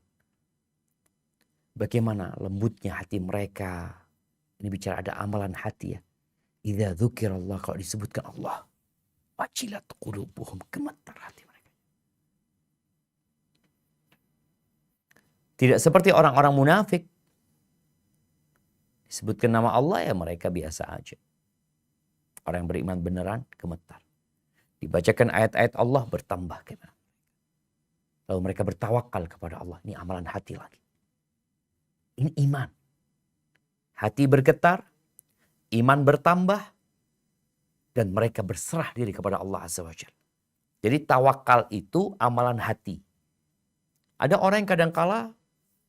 Bagaimana lembutnya hati mereka. Ini bicara ada amalan hati ya. Idza dzukirallah, kalau disebutkan Allah, wajilat qulubuhum, gemetar hati mereka. Tidak seperti orang-orang munafik. Disebutkan nama Allah ya mereka biasa aja. Orang yang beriman beneran gemetar. Dibacakan ayat-ayat Allah bertambah keimanan. Lalu mereka bertawakal kepada Allah. Ini amalan hati lagi. Ini iman. Hati bergetar, iman bertambah, dan mereka berserah diri kepada Allah Azza wa Jalla. Jadi tawakal itu amalan hati. Ada orang yang kadangkala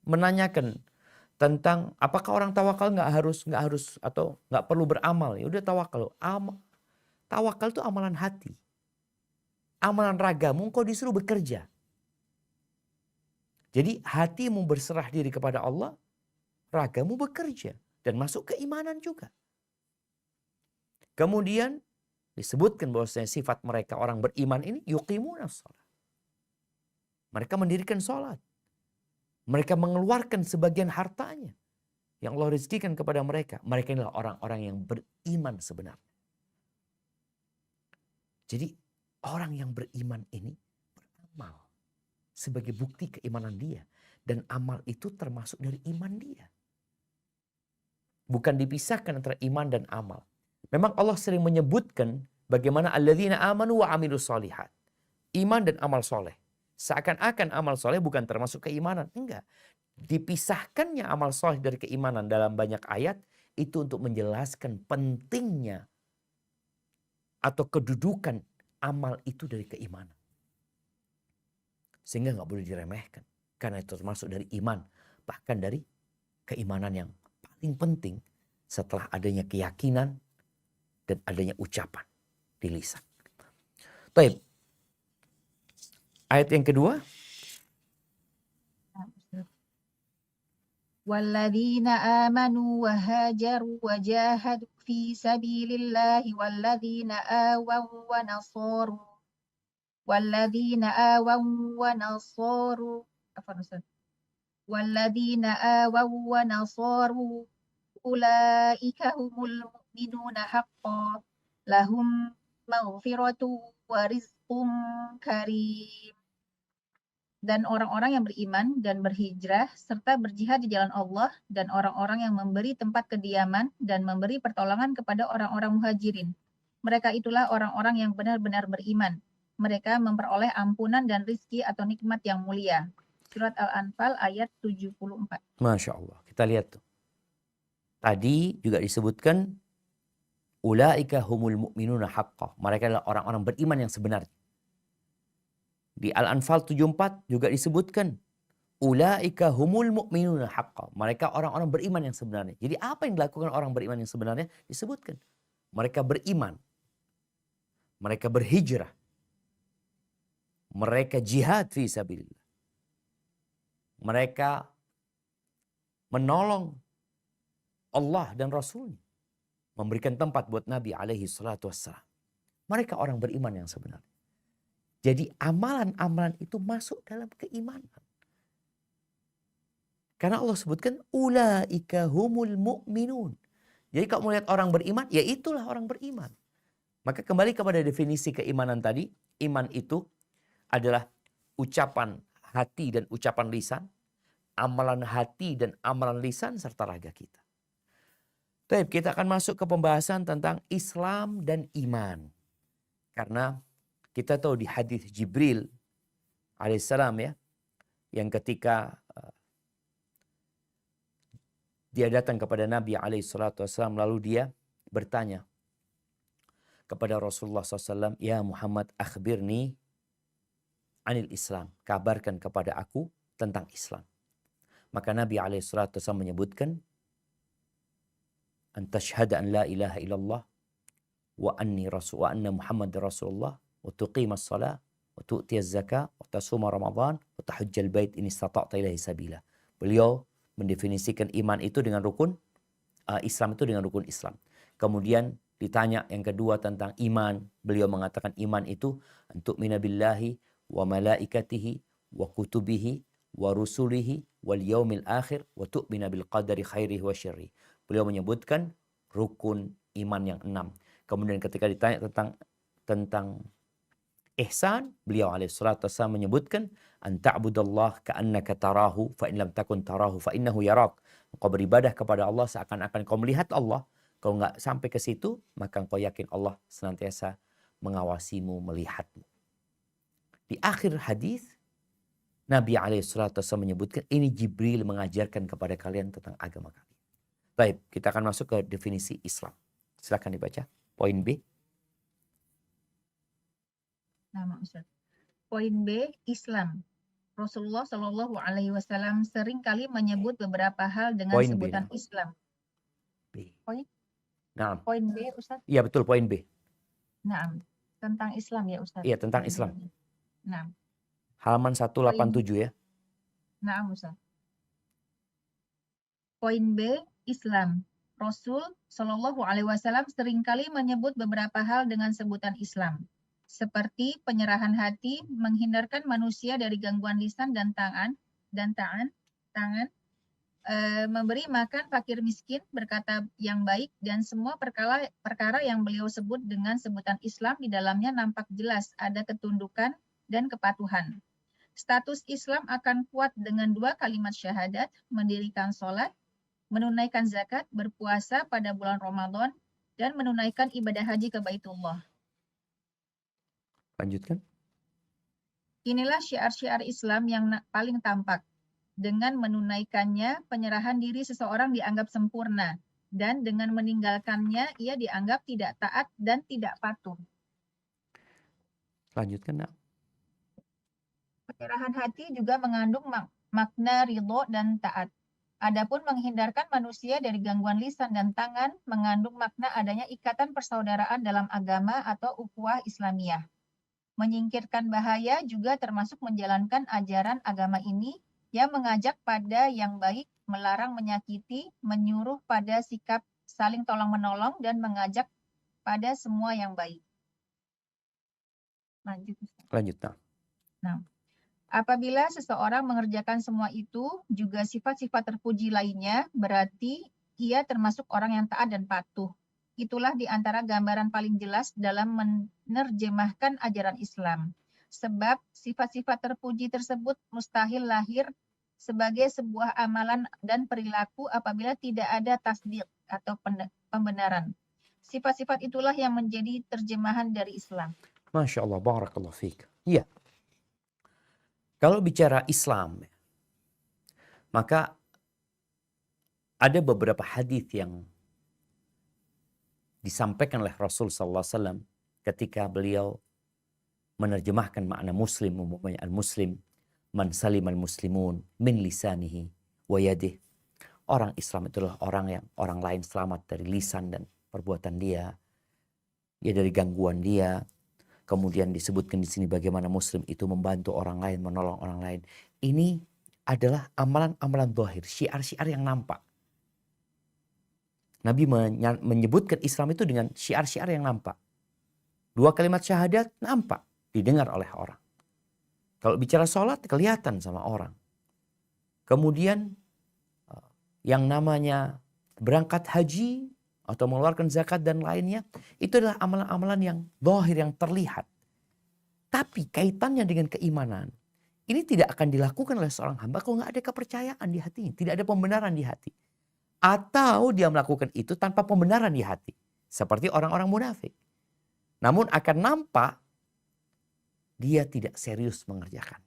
menanyakan tentang apakah orang tawakal nggak harus atau nggak perlu beramal. Ya udah tawakal. Tawakal itu amalan hati. Amalan ragamu kau disuruh bekerja. Jadi hatimu berserah diri kepada Allah, ragamu bekerja dan masuk keimanan juga. Kemudian disebutkan bahwasanya sifat mereka orang beriman ini yuqimunas shalah. Mereka mendirikan sholat. Mereka mengeluarkan sebagian hartanya yang Allah rezekikan kepada mereka. Mereka inilah orang-orang yang beriman sebenarnya. Jadi orang yang beriman ini beramal sebagai bukti keimanan dia. Dan amal itu termasuk dari iman dia. Bukan dipisahkan antara iman dan amal. Memang Allah sering menyebutkan bagaimana alladzina amanu wa amilus sholihat. Iman dan amal soleh. Seakan-akan amal soleh bukan termasuk keimanan. Enggak. Dipisahkannya amal soleh dari keimanan dalam banyak ayat itu untuk menjelaskan pentingnya atau kedudukan amal itu dari keimanan. Sehingga nggak boleh diremehkan. Karena itu termasuk dari iman. Bahkan dari keimanan yang paling penting setelah adanya keyakinan dan adanya ucapan di lisan. Baik. Ayat yang kedua. Walladzina amanu wa hajaru wa jahadu fi sabilillahi walladzina awaw wa nasaru ulaika humul mu'minuna haqqan lahum maghfiratu wa rizqun karim. Dan orang-orang yang beriman dan berhijrah serta berjihad di jalan Allah dan orang-orang yang memberi tempat kediaman dan memberi pertolongan kepada orang-orang muhajirin. Mereka itulah orang-orang yang benar-benar beriman. Mereka memperoleh ampunan dan rizki atau nikmat yang mulia. Surat Al-Anfal ayat 74. Masya Allah. Kita lihat tuh. Tadi juga disebutkan ulaika humul mu'minuna haqqah. Mereka adalah orang-orang beriman yang sebenarnya. Di Al-Anfal 74 juga disebutkan ulaika humul mu'minuna haqqah. Mereka orang-orang beriman yang sebenarnya. Jadi apa yang dilakukan orang beriman yang sebenarnya? Disebutkan. Mereka beriman. Mereka berhijrah. Mereka jihad fi sabilillah. Mereka menolong Allah dan Rasulnya. Memberikan tempat buat Nabi alaihi salatu wassalam. Mereka orang beriman yang sebenarnya. Jadi amalan-amalan itu masuk dalam keimanan. Karena Allah sebutkan ulaika humul mu'minun. Jadi kalau melihat orang beriman, ya itulah orang beriman. Maka kembali kepada definisi keimanan tadi, iman itu adalah ucapan hati dan ucapan lisan, amalan hati dan amalan lisan serta raga kita. Baik, kita akan masuk ke pembahasan tentang Islam dan iman. Karena kita tahu di hadis Jibril alaihissalam ya, yang ketika dia datang kepada Nabi alaihissalam, lalu dia bertanya kepada Rasulullah SAW, "Ya Muhammad, akhbirni anil Islam." Kabarkan kepada aku tentang Islam. Maka Nabi alaihissalam menyebutkan, "An tashhada an la ilaha illallah wa anna Muhammad Rasulullah wa tuqimas salah wa tu'tiyaz zakah wa tasuma Ramadan wa tahujjal bait in istata'ta ilaihi sabila." Beliau mendefinisikan iman itu dengan rukun, Islam itu dengan rukun Islam. Kemudian ditanya yang kedua tentang iman, beliau mengatakan iman itu untuk minabillahi wa malaikatihi wa kutubihi wa rusulihi wal yaumil akhir wa tu'mina bil qadari khairihi wa syarrihi. Beliau menyebutkan rukun iman yang 6. Kemudian ketika ditanya tentang ihsan, beliau alaihissalatu wassalam menyebutkan, "An ta'budallah ka'annaka tarahu fa in lam takun tarahu fa innahu yarak." Engkau beribadah kepada Allah seakan-akan kau melihat Allah. Kalau nggak sampai ke situ, maka engkau yakin Allah senantiasa mengawasimu, melihatmu. Di akhir hadis, Nabi alaihissalatu wassalam menyebutkan, ini Jibril mengajarkan kepada kalian tentang agama kalian. Baik, kita akan masuk ke definisi Islam. Silakan dibaca. Poin B. Nama Ustaz. Poin B, Islam. Rasulullah Shallallahu Alaihi Wasallam sering kali menyebut beberapa hal dengan Poin B, sebutan nah. Islam. B. Poin? Nah, Poin B, Ustaz. iya betul poin B. Nah, tentang Islam ya Ustaz. Iya, tentang Islam. Nah, Halaman 187 ya. nah Ustaz. Poin B, Islam. Rasul Shallallahu Alaihi Wasallam seringkali menyebut beberapa hal dengan sebutan Islam, seperti penyerahan hati, menghindarkan manusia dari gangguan lisan dan tangan, memberi makan fakir miskin, berkata yang baik, dan semua perkara yang beliau sebut dengan sebutan Islam di dalamnya nampak jelas ada ketundukan dan kepatuhan. Status Islam akan kuat dengan 2 kalimat syahadat, mendirikan sholat, menunaikan zakat, berpuasa pada bulan Ramadan, dan menunaikan ibadah haji ke Baitullah. Lanjutkan. Inilah syiar-syiar Islam yang paling tampak. Dengan menunaikannya, penyerahan diri seseorang dianggap sempurna, dan dengan meninggalkannya, ia dianggap tidak taat dan tidak patuh. Lanjutkan, nak. Penyerahan hati juga mengandung makna ridho dan taat. Adapun menghindarkan manusia dari gangguan lisan dan tangan mengandung makna adanya ikatan persaudaraan dalam agama atau ukhuwah Islamiyah. Menyingkirkan bahaya juga termasuk menjalankan ajaran agama ini yang mengajak pada yang baik, melarang menyakiti, menyuruh pada sikap saling tolong-menolong, dan mengajak pada semua yang baik. Lanjut, nak. Nah, apabila seseorang mengerjakan semua itu, juga sifat-sifat terpuji lainnya, berarti ia termasuk orang yang taat dan patuh. Itulah di antara gambaran paling jelas dalam menerjemahkan ajaran Islam. Sebab sifat-sifat terpuji tersebut mustahil lahir sebagai sebuah amalan dan perilaku apabila tidak ada tasdik atau pembenaran. Sifat-sifat itulah yang menjadi terjemahan dari Islam. Masya Allah, barakallahu fiik. Iya. Kalau bicara Islam, maka ada beberapa hadis yang disampaikan oleh Rasul SAW ketika beliau menerjemahkan makna Muslim, umumnya al-Muslim, man salim al-muslimun min lisanihi wa yadih. Orang Islam itulah orang yang orang lain selamat dari lisan dan perbuatan dia, ya dari gangguan dia. Kemudian disebutkan di sini bagaimana Muslim itu membantu orang lain, menolong orang lain. Ini adalah amalan-amalan zahir, syiar-syiar yang nampak. Nabi menyebutkan Islam itu dengan syiar-syiar yang nampak. 2 kalimat syahadat nampak, didengar oleh orang. Kalau bicara sholat kelihatan sama orang. Kemudian yang namanya berangkat haji atau mengeluarkan zakat dan lainnya, itu adalah amalan-amalan yang zahir, yang terlihat. Tapi kaitannya dengan keimanan, ini tidak akan dilakukan oleh seorang hamba kalau nggak ada kepercayaan di hatinya, tidak ada pembenaran di hati. Atau dia melakukan itu tanpa pembenaran di hati. Seperti orang-orang munafik. Namun akan nampak dia tidak serius mengerjakan.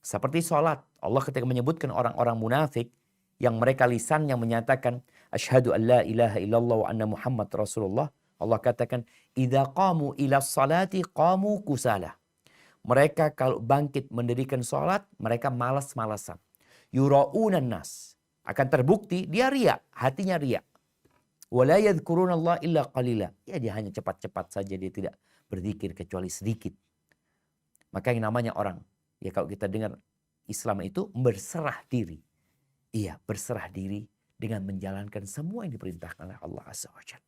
Seperti sholat. Allah ketika menyebutkan orang-orang munafik yang mereka lisannya menyatakan asyhadu an la ilaha illallah wa anna Muhammad Rasulullah. Allah katakan idza qamu ila salati qamu kusala. Mereka kalau bangkit mendirikan sholat, mereka malas-malasan. Yura'unan nas. Akan terbukti dia riya, hatinya riya. Wala yadhkuruna Allah illa qalila. Ya dia hanya cepat-cepat saja, dia tidak berzikir kecuali sedikit. Maka yang namanya orang, ya kalau kita dengar Islam itu berserah diri. Iya, berserah diri dengan menjalankan semua yang diperintahkan oleh Allah Azza wa Jalla.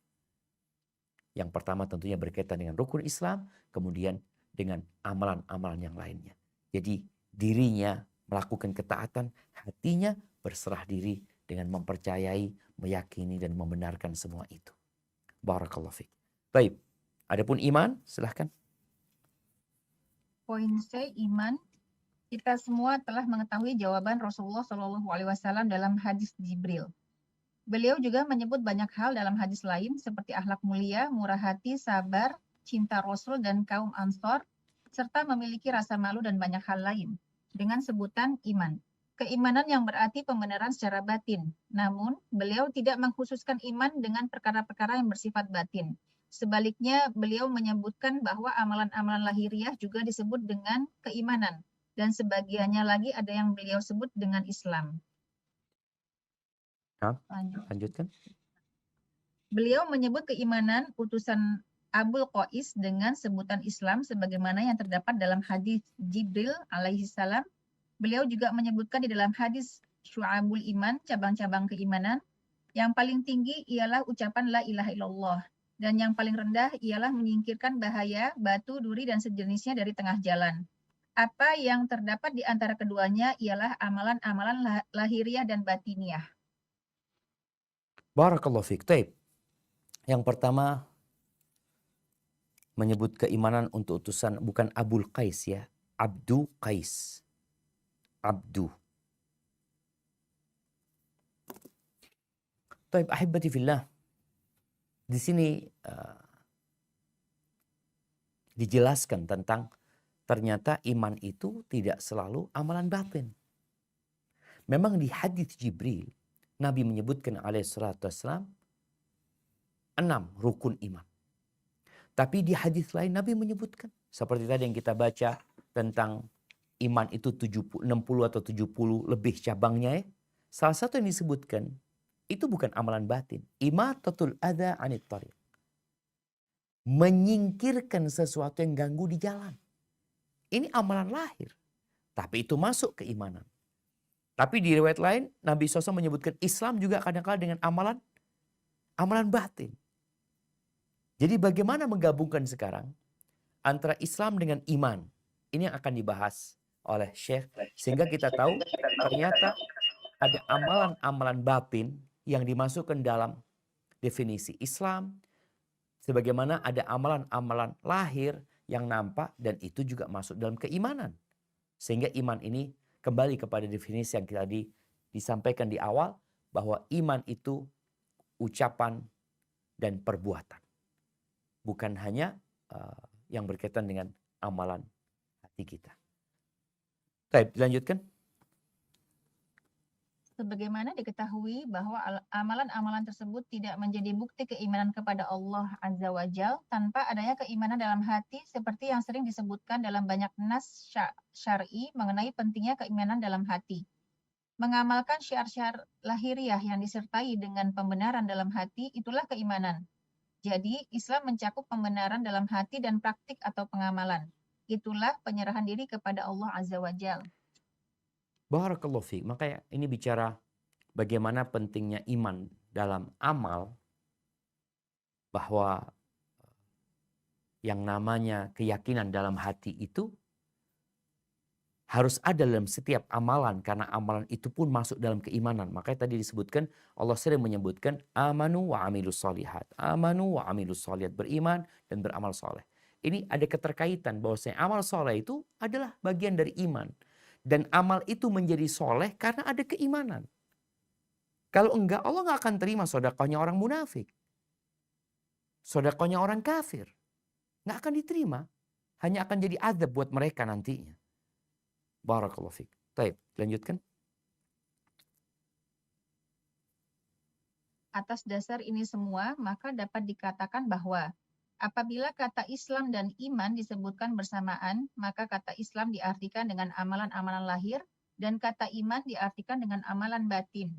Yang pertama tentunya berkaitan dengan rukun Islam, kemudian dengan amalan-amalan yang lainnya. Jadi dirinya melakukan ketaatan, hatinya berserah diri dengan mempercayai, meyakini dan membenarkan semua itu. Barakallahu fiik. Baik, adapun iman, silahkan. Poin C, iman. Kita semua telah mengetahui jawaban Rasulullah SAW dalam hadis Jibril. Beliau juga menyebut banyak hal dalam hadis lain seperti akhlak mulia, murah hati, sabar, cinta Rasul dan kaum Ansor, serta memiliki rasa malu dan banyak hal lain dengan sebutan iman. Keimanan yang berarti pembenaran secara batin. Namun, beliau tidak mengkhususkan iman dengan perkara-perkara yang bersifat batin. Sebaliknya, beliau menyebutkan bahwa amalan-amalan lahiriah juga disebut dengan keimanan. Dan sebagiannya lagi ada yang beliau sebut dengan Islam. Lanjutkan. Beliau menyebut keimanan utusan Abul Qais dengan sebutan Islam sebagaimana yang terdapat dalam hadis Jibril alaihi salam. Beliau juga menyebutkan di dalam hadis Syu'abul Iman, cabang-cabang keimanan. Yang paling tinggi ialah ucapan la ilaha illallah. Dan yang paling rendah ialah menyingkirkan bahaya, batu, duri, dan sejenisnya dari tengah jalan. Apa yang terdapat di antara keduanya ialah amalan-amalan lahiriah dan batiniah. Barakallahu fiik. Taib. Yang pertama menyebut keimanan untuk utusan bukan Abul Qais ya, Abdu Qais. Abdu. Taib ahibati fillah. Di sini dijelaskan tentang ternyata iman itu tidak selalu amalan batin. Memang di hadis Jibril Nabi menyebutkan alaihissalatu wassalam 6 rukun iman. Tapi di hadis lain Nabi menyebutkan seperti tadi yang kita baca tentang iman itu 60 atau 70 lebih cabangnya ya. Salah satu yang disebutkan itu bukan amalan batin. Imatatul adza 'anit thariq. Menyingkirkan sesuatu yang ganggu di jalan. Ini amalan lahir. Tapi itu masuk keimanan. Tapi di riwayat lain, Nabi SAW menyebutkan Islam juga kadang-kadang dengan amalan batin. Jadi bagaimana menggabungkan sekarang antara Islam dengan iman? Ini yang akan dibahas oleh Syekh. Sehingga kita tahu ternyata ada amalan-amalan batin yang dimasukkan dalam definisi Islam. Sebagaimana ada amalan-amalan lahir yang nampak dan itu juga masuk dalam keimanan. Sehingga iman ini kembali kepada definisi yang tadi disampaikan di awal bahwa iman itu ucapan dan perbuatan. Bukan hanya yang berkaitan dengan amalan hati kita. Baik, dilanjutkan. Sebagaimana diketahui bahwa amalan-amalan tersebut tidak menjadi bukti keimanan kepada Allah Azza wa Jalla tanpa adanya keimanan dalam hati seperti yang sering disebutkan dalam banyak nas syar'i mengenai pentingnya keimanan dalam hati. Mengamalkan syiar-syiar lahiriah yang disertai dengan pembenaran dalam hati itulah keimanan. Jadi Islam mencakup pembenaran dalam hati dan praktik atau pengamalan. Itulah penyerahan diri kepada Allah Azza wa Jalla. Barakallahu fiik. Makanya ini bicara bagaimana pentingnya iman dalam amal, bahwa yang namanya keyakinan dalam hati itu harus ada dalam setiap amalan, karena amalan itu pun masuk dalam keimanan. Makanya tadi disebutkan, Allah sering menyebutkan amanu wa amilus solihat. Amanu wa amilus solihat, beriman dan beramal soleh. Ini ada keterkaitan bahwasanya amal soleh itu adalah bagian dari iman. Dan amal itu menjadi soleh karena ada keimanan. Kalau enggak, Allah nggak akan terima sedekahnya orang munafik. Sedekahnya orang kafir. nggak akan diterima. Hanya akan jadi azab buat mereka nantinya. Barakallahu fiik. Baik, lanjutkan. Atas dasar ini semua, maka dapat dikatakan bahwa apabila kata Islam dan iman disebutkan bersamaan, maka kata Islam diartikan dengan amalan-amalan lahir dan kata iman diartikan dengan amalan batin.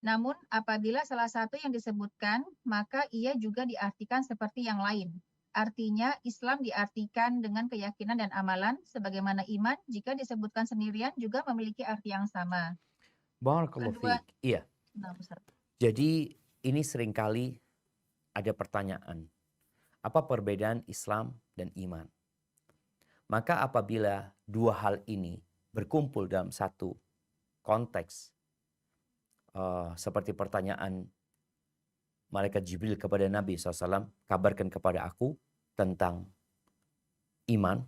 Namun, apabila salah satu yang disebutkan, maka ia juga diartikan seperti yang lain. Artinya, Islam diartikan dengan keyakinan dan amalan, sebagaimana iman jika disebutkan sendirian juga memiliki arti yang sama. Barakallahu Kedua, fiik. Iya. nah, Ustaz. Jadi ini seringkali ada pertanyaan. Apa perbedaan Islam dan iman? Maka apabila dua hal ini berkumpul dalam satu konteks, seperti pertanyaan malaikat Jibril kepada Nabi SAW, kabarkan kepada aku tentang iman,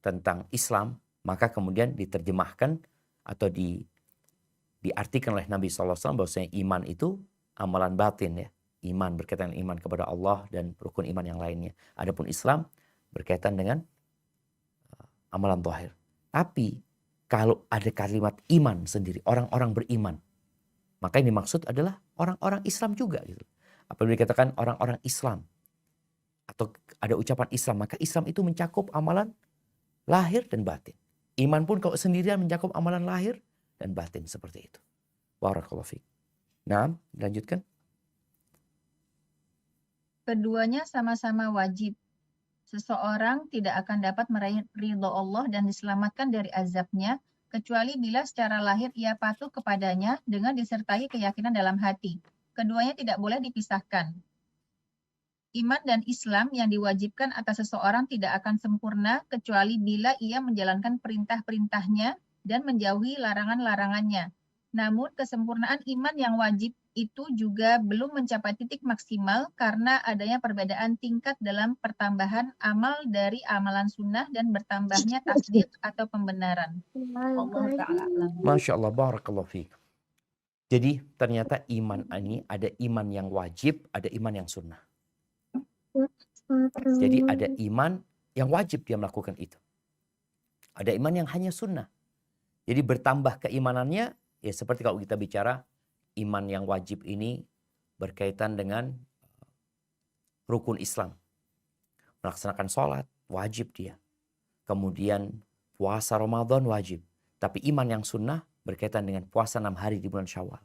tentang Islam, maka kemudian diterjemahkan atau diartikan oleh Nabi SAW bahwasanya iman itu amalan batin ya. Iman berkaitan dengan iman kepada Allah dan rukun iman yang lainnya. Adapun Islam berkaitan dengan amalan zahir. Tapi kalau ada kalimat iman sendiri, orang-orang beriman, maka yang dimaksud adalah orang-orang Islam juga gitu. Apabila dikatakan orang-orang Islam atau ada ucapan Islam, maka Islam itu mencakup amalan lahir dan batin. Iman pun kalau sendirian mencakup amalan lahir dan batin seperti itu. Barakallahu fiik. Nah, lanjutkan. Keduanya sama-sama wajib. Seseorang tidak akan dapat meraih ridho Allah dan diselamatkan dari azabnya, kecuali bila secara lahir ia patuh kepadanya dengan disertai keyakinan dalam hati. Keduanya tidak boleh dipisahkan. Iman dan Islam yang diwajibkan atas seseorang tidak akan sempurna kecuali bila ia menjalankan perintah-perintahnya dan menjauhi larangan-larangannya. Namun kesempurnaan iman yang wajib itu juga belum mencapai titik maksimal karena adanya perbedaan tingkat dalam pertambahan amal dari amalan sunnah dan bertambahnya tasdik atau pembenaran. Allah Ta'ala alam. Masya Allah, barakallahu fiik. Jadi ternyata iman ini ada iman yang wajib, ada iman yang sunnah. Jadi ada iman yang wajib dia melakukan itu. Ada iman yang hanya sunnah. Jadi bertambah keimanannya, ya seperti kalau kita bicara iman yang wajib ini berkaitan dengan rukun Islam. Melaksanakan sholat, wajib dia. Kemudian puasa Ramadan wajib. Tapi iman yang sunnah berkaitan dengan puasa 6 hari di bulan Syawal.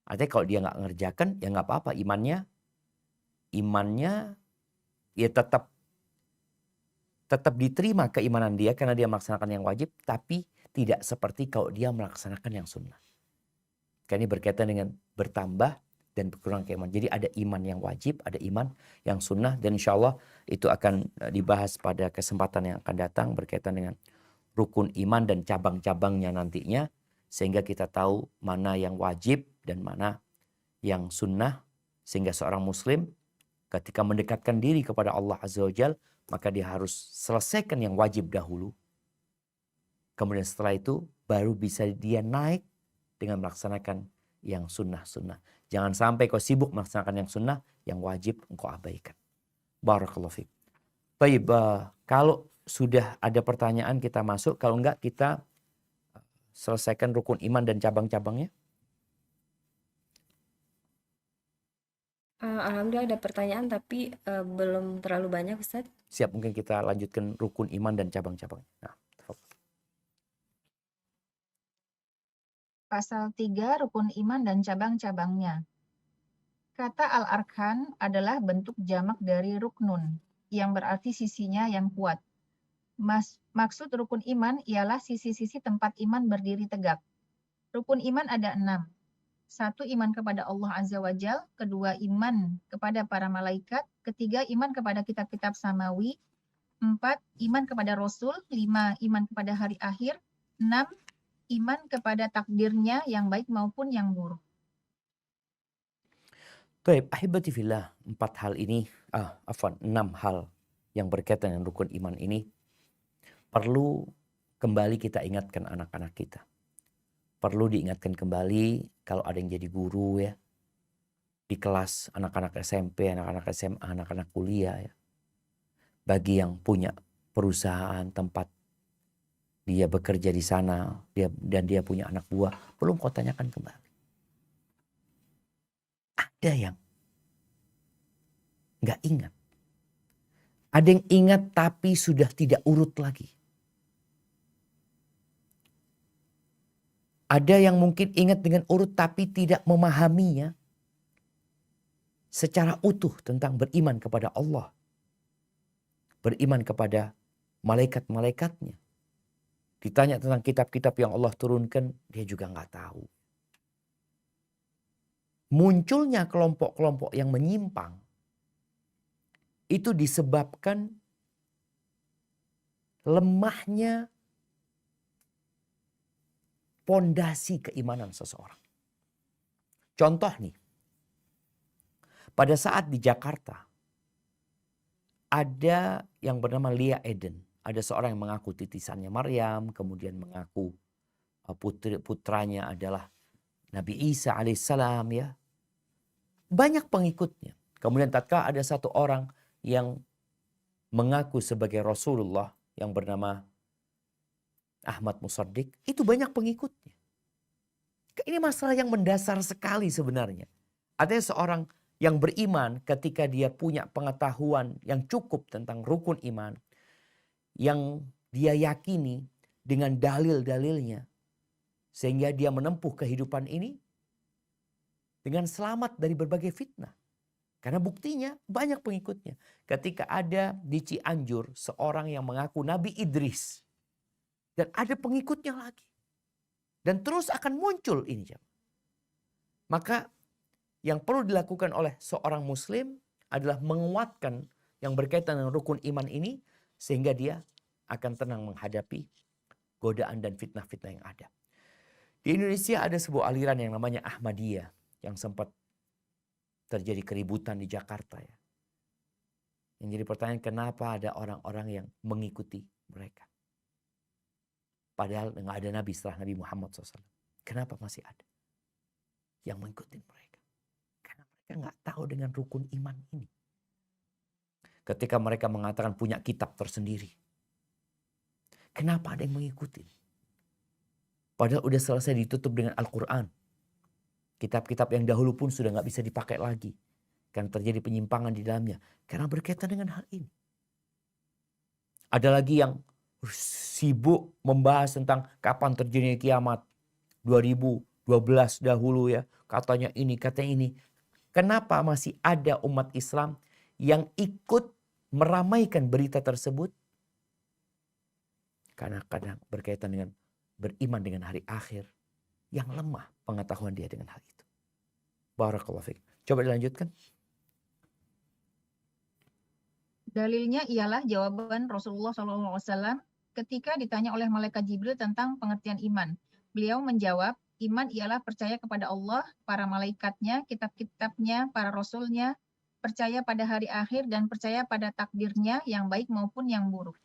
Artinya kalau dia nggak ngerjakan, ya nggak apa-apa. Imannya ya tetap diterima keimanan dia karena dia melaksanakan yang wajib. Tapi tidak seperti kalau dia melaksanakan yang sunnah. Karena ini berkaitan dengan bertambah dan berkurang keimanan. Jadi ada iman yang wajib, ada iman yang sunnah. Dan insya Allah itu akan dibahas pada kesempatan yang akan datang berkaitan dengan rukun iman dan cabang-cabangnya nantinya. Sehingga kita tahu mana yang wajib dan mana yang sunnah. Sehingga seorang muslim ketika mendekatkan diri kepada Allah Azza wa Jalla, maka dia harus selesaikan yang wajib dahulu. Kemudian setelah itu baru bisa dia naik dengan melaksanakan yang sunnah-sunnah. Jangan sampai kau sibuk melaksanakan yang sunnah, yang wajib engkau abaikan. Barakallahu fiik. Baik, kalau sudah ada pertanyaan kita masuk, kalau enggak kita selesaikan rukun iman dan cabang-cabangnya. Alhamdulillah ada pertanyaan tapi belum terlalu banyak Ustaz. Siap, mungkin kita lanjutkan rukun iman dan cabang-cabangnya. Nah, Pasal 3 Rukun Iman dan Cabang-cabangnya. Kata al-arkan adalah bentuk jamak dari ruknun, yang berarti sisinya yang kuat. Maksud rukun iman ialah sisi-sisi tempat iman berdiri tegak. Rukun iman ada 6. 1. Iman kepada Allah Azza wa Jalla. 2. Iman kepada para malaikat. 3. Iman kepada kitab-kitab samawi. 4. Iman kepada Rasul. 5. Iman kepada hari akhir. 6. Iman kepada takdirnya yang baik maupun yang buruk. baik, ahibati fillah, 6 hal yang berkaitan dengan rukun iman ini perlu kembali kita ingatkan anak-anak kita. Perlu diingatkan kembali kalau ada yang jadi guru ya, di kelas anak-anak SMP, anak-anak SMA, anak-anak kuliah ya. Bagi yang punya perusahaan tempat dia bekerja di sana, dan dia punya anak buah, belum kau tanyakan kembali. Ada yang nggak ingat. Ada yang ingat tapi sudah tidak urut lagi. Ada yang mungkin ingat dengan urut tapi tidak memahaminya secara utuh tentang beriman kepada Allah. Beriman kepada malaikat-malaikatnya. Ditanya tentang kitab-kitab yang Allah turunkan, dia juga nggak tahu. Munculnya kelompok-kelompok yang menyimpang itu disebabkan lemahnya pondasi keimanan seseorang. Contoh nih, pada saat di Jakarta ada yang bernama Lia Eden. Ada seorang yang mengaku titisannya Maryam, kemudian mengaku putranya adalah Nabi Isa alaihissalam ya. Banyak pengikutnya. Kemudian tatkala ada satu orang yang mengaku sebagai Rasulullah yang bernama Ahmad Musaddiq, itu banyak pengikutnya. Ini masalah yang mendasar sekali sebenarnya. Ada seorang yang beriman ketika dia punya pengetahuan yang cukup tentang rukun iman, yang dia yakini dengan dalil-dalilnya, sehingga dia menempuh kehidupan ini dengan selamat dari berbagai fitnah. Karena buktinya banyak pengikutnya. Ketika ada di Cianjur seorang yang mengaku Nabi Idris, dan ada pengikutnya lagi. Dan terus akan muncul ini. Maka yang perlu dilakukan oleh seorang muslim adalah menguatkan yang berkaitan dengan rukun iman ini. Sehingga dia akan tenang menghadapi godaan dan fitnah-fitnah yang ada. Di Indonesia ada sebuah aliran yang namanya Ahmadiyah. Yang sempat terjadi keributan di Jakarta ya. Yang jadi pertanyaan, kenapa ada orang-orang yang mengikuti mereka? Padahal nggak ada Nabi setelah Nabi Muhammad SAW. Kenapa masih ada yang mengikuti mereka? Karena mereka nggak tahu dengan rukun iman ini. Ketika mereka mengatakan punya kitab tersendiri. Kenapa ada yang mengikuti? Padahal udah selesai ditutup dengan Al-Quran. Kitab-kitab yang dahulu pun sudah nggak bisa dipakai lagi. Karena terjadi penyimpangan di dalamnya. Karena berkaitan dengan hal ini. Ada lagi yang sibuk membahas tentang kapan terjadinya kiamat. 2012 dahulu ya. Katanya ini, katanya ini. Kenapa masih ada umat Islam yang ikut meramaikan berita tersebut? Karena kadang berkaitan dengan beriman dengan hari akhir. Yang lemah pengetahuan dia dengan hal itu. Barakallahu fiik. Coba dilanjutkan. Dalilnya ialah jawaban Rasulullah SAW ketika ditanya oleh malaikat Jibril tentang pengertian iman. Beliau menjawab, iman ialah percaya kepada Allah, para malaikatnya, kitab-kitabnya, para rasulnya, percaya pada hari akhir, dan percaya pada takdirnya yang baik maupun yang buruk.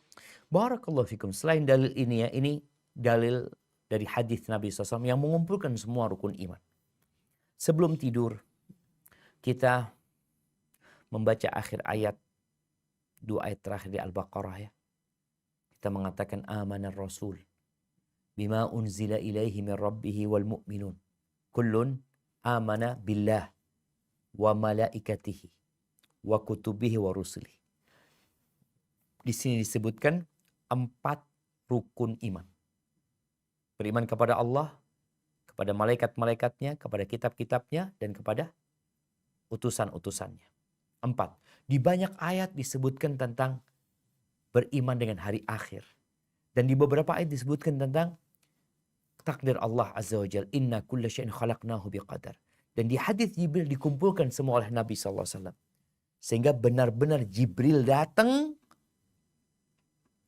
Barakallahu fikum. Selain dalil ini ya, ini dalil dari hadis Nabi SAW yang mengumpulkan semua rukun iman. Sebelum tidur, kita membaca akhir ayat, 2 ayat terakhir di Al-Baqarah ya. Kita mengatakan amanar rasul bima unzila ilaihi min rabbihi wal mu'minun. Kullun amana billah wa malaikatihi wa kutubihi wa rusulihi. Di sini disebutkan 4 rukun iman. Beriman kepada Allah, kepada malaikat-malaikatnya, kepada kitab-kitabnya, dan kepada utusan-utusannya. 4. Di banyak ayat disebutkan tentang beriman dengan hari akhir. Dan di beberapa ayat disebutkan tentang takdir Allah Azza wa Jalla. Inna kulla syai'in khalaqnahu biqadar. Dan di hadis Jibril dikumpulkan semua oleh Nabi SAW. Sehingga benar-benar Jibril datang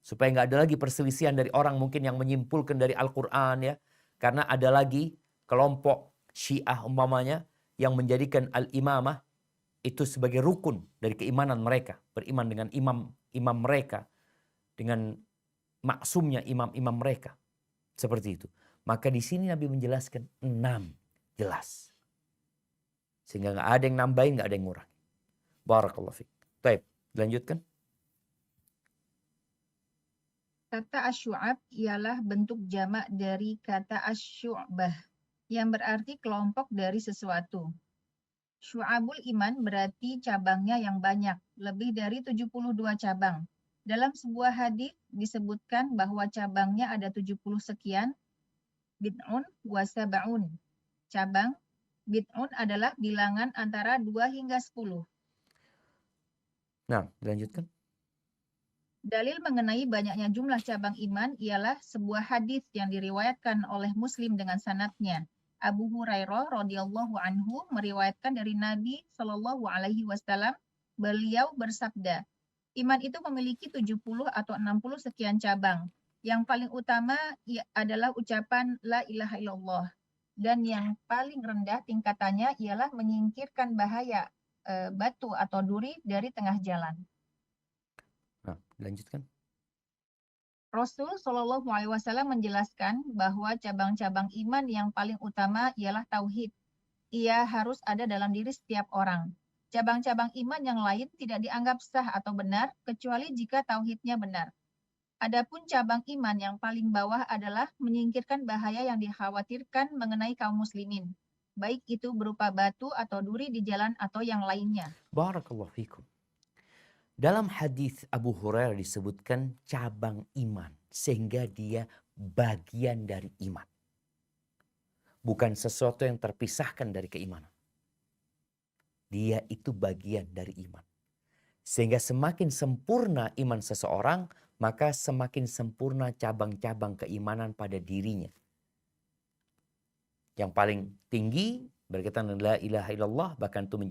supaya nggak ada lagi perselisihan dari orang mungkin yang menyimpulkan dari Al-Quran ya. Karena ada lagi kelompok Syiah umpamanya yang menjadikan al-imamah itu sebagai rukun dari keimanan mereka. Beriman dengan imam mereka. Dengan maksumnya imam-imam mereka. Seperti itu. Maka di sini Nabi menjelaskan 6 jelas. Sehingga nggak ada yang nambahin, nggak ada yang ngurang. Barakallahu fiik. Baik, lanjutkan. Kata asyu'ab ialah bentuk jamak dari kata asyu'bah yang berarti kelompok dari sesuatu. Syu'abul iman berarti cabangnya yang banyak, lebih dari 72 cabang. Dalam sebuah hadis disebutkan bahwa cabangnya ada 70 sekian, bid'un wa sab'un. Cabang, bid'un adalah bilangan antara 2 hingga 10. Nah, dilanjutkan. Dalil mengenai banyaknya jumlah cabang iman ialah sebuah hadis yang diriwayatkan oleh Muslim dengan sanadnya. Abu Hurairah radhiyallahu anhu meriwayatkan dari Nabi Shallallahu alaihi wasallam, beliau bersabda, iman itu memiliki 70 atau 60 sekian cabang. Yang paling utama adalah ucapan la ilaha illallah dan yang paling rendah tingkatannya ialah menyingkirkan bahaya batu atau duri dari tengah jalan. Nah, dilanjutkan. Rasul Shallallahu Alaihi Wasallam menjelaskan bahwa cabang-cabang iman yang paling utama ialah tauhid. Ia harus ada dalam diri setiap orang. Cabang-cabang iman yang lain tidak dianggap sah atau benar kecuali jika tauhidnya benar. Adapun cabang iman yang paling bawah adalah menyingkirkan bahaya yang dikhawatirkan mengenai kaum muslimin, baik itu berupa batu atau duri di jalan atau yang lainnya. Barakallahu fikum. Dalam hadis Abu Hurairah disebutkan cabang iman, sehingga dia bagian dari iman. Bukan sesuatu yang terpisahkan dari keimanan. Dia itu bagian dari iman. Sehingga semakin sempurna iman seseorang, maka semakin sempurna cabang-cabang keimanan pada dirinya. Yang paling tinggi berkaitan dengan la ilaha illallah, bahkan itu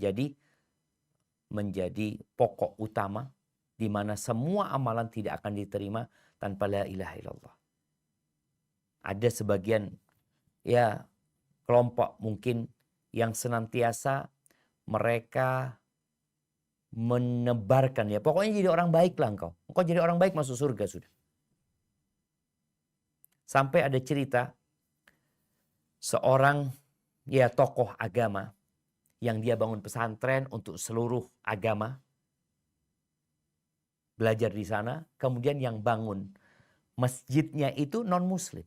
menjadi pokok utama di mana semua amalan tidak akan diterima tanpa la ilaha illallah. Ada sebagian kelompok mungkin yang senantiasa mereka menebarkan pokoknya jadi orang baik lah engkau jadi orang baik masuk surga sudah. Sampai ada cerita seorang tokoh agama yang dia bangun pesantren untuk seluruh agama, belajar di sana, kemudian yang bangun masjidnya itu non-muslim.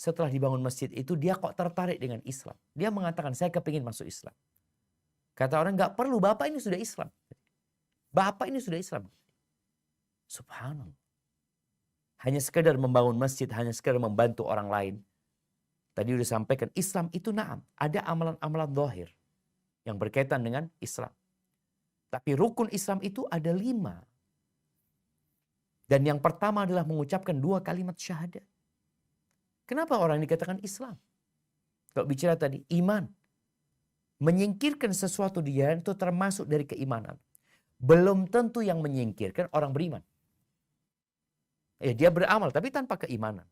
Setelah dibangun masjid itu dia kok tertarik dengan Islam. Dia mengatakan, saya kepingin masuk Islam. Kata orang, nggak perlu, Bapak ini sudah Islam. Bapak ini sudah Islam. Subhanallah. Hanya sekedar membangun masjid, hanya sekedar membantu orang lain. Tadi sudah sampaikan, Islam itu na'am. Ada amalan-amalan zahir yang berkaitan dengan Islam. Tapi rukun Islam itu ada 5. Dan yang pertama adalah mengucapkan 2 kalimat syahadat. Kenapa orang dikatakan Islam? Kalau bicara tadi, iman. Menyingkirkan sesuatu di jalan itu termasuk dari keimanan. Belum tentu yang menyingkirkan orang beriman. Dia beramal tapi tanpa keimanan.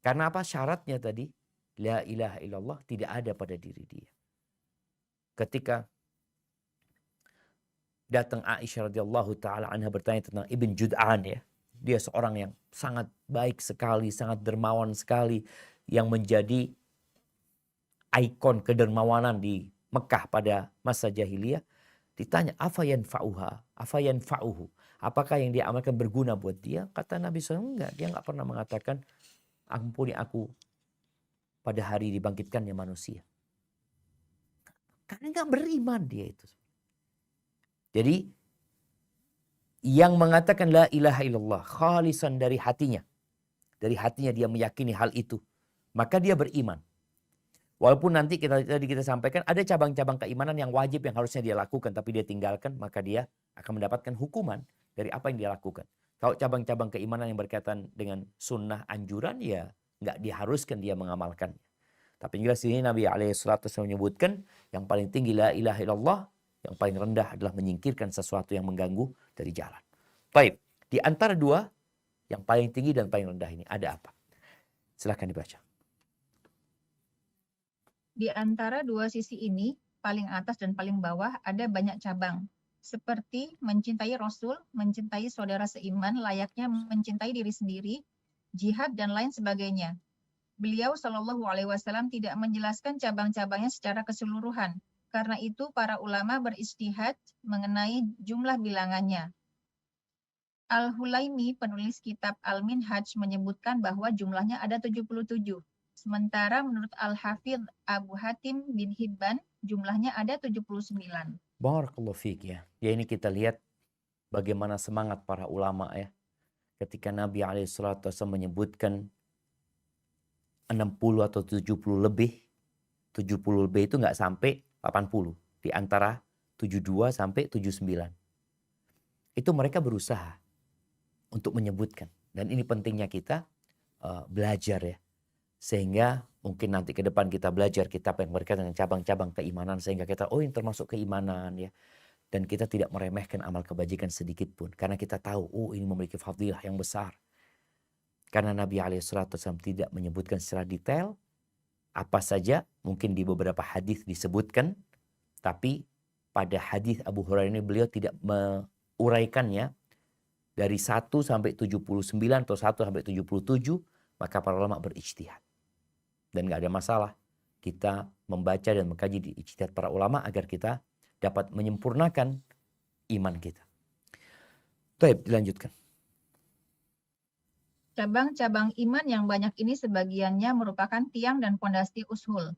Karena apa? Syaratnya tadi, la ilaha illallah tidak ada pada diri dia. Ketika datang Aisyah radhiyallahu taala anha bertanya tentang Ibn Jud'an Dia seorang yang sangat baik sekali, sangat dermawan sekali, yang menjadi ikon kedermawanan di Mekah pada masa jahiliyah. Ditanya, afa yanfa'uhu? Apakah yang dia amalkan berguna buat dia? Kata Nabi SAW, enggak. Dia enggak pernah mengatakan, ampuni aku pada hari dibangkitkannya manusia. Karena enggak beriman dia itu. Jadi, yang mengatakan la ilaha illallah khalisan dari hatinya. Dari hatinya dia meyakini hal itu. Maka dia beriman. Walaupun nanti tadi kita sampaikan ada cabang-cabang keimanan yang wajib yang harusnya dia lakukan tapi dia tinggalkan, maka dia akan mendapatkan hukuman dari apa yang dia lakukan. Kalau cabang-cabang keimanan yang berkaitan dengan sunnah anjuran nggak diharuskan dia mengamalkannya. Tapi jelas ini Nabi alaihissalatu menyebutkan yang paling tinggi la ilaha illallah, yang paling rendah adalah menyingkirkan sesuatu yang mengganggu dari jalan. Baik, di antara 2 yang paling tinggi dan paling rendah ini ada apa? Silahkan dibaca. Di antara 2 sisi ini, paling atas dan paling bawah ada banyak cabang. Seperti mencintai Rasul, mencintai saudara seiman, layaknya mencintai diri sendiri, jihad, dan lain sebagainya. Beliau Shallallahu Alaihi Wasallam tidak menjelaskan cabang-cabangnya secara keseluruhan. Karena itu para ulama beristihad mengenai jumlah bilangannya. Al-Hulaimi, penulis kitab Al-Minhaj, menyebutkan bahwa jumlahnya ada 77. Sementara menurut Al-Hafidh Abu Hatim bin Hibban, jumlahnya ada 79. Barakallahu fiik ya. Ya ini kita lihat bagaimana semangat para ulama ya. Ketika Nabi SAW menyebutkan 60 atau 70 lebih. 70 lebih itu nggak sampai 80. Di antara 72 sampai 79. Itu mereka berusaha untuk menyebutkan. Dan ini pentingnya kita belajar ya. Sehingga mungkin nanti ke depan kita belajar kitab yang berkaitan dengan cabang-cabang keimanan. Sehingga kita, oh ini termasuk keimanan ya. Dan kita tidak meremehkan amal kebajikan sedikit pun. Karena kita tahu, oh ini memiliki fadilah yang besar. Karena Nabi SAW tidak menyebutkan secara detail. Apa saja, mungkin di beberapa hadis disebutkan. Tapi pada hadis Abu Hurairah ini beliau tidak menguraikannya. Dari 1 sampai 79 atau 1 sampai 77. Maka para ulama berijtihad. Dan gak ada masalah. Kita membaca dan mengkaji di ijtihad para ulama agar kita dapat menyempurnakan iman kita. Baik, dilanjutkan. Cabang-cabang iman yang banyak ini sebagiannya merupakan tiang dan pondasi ushul.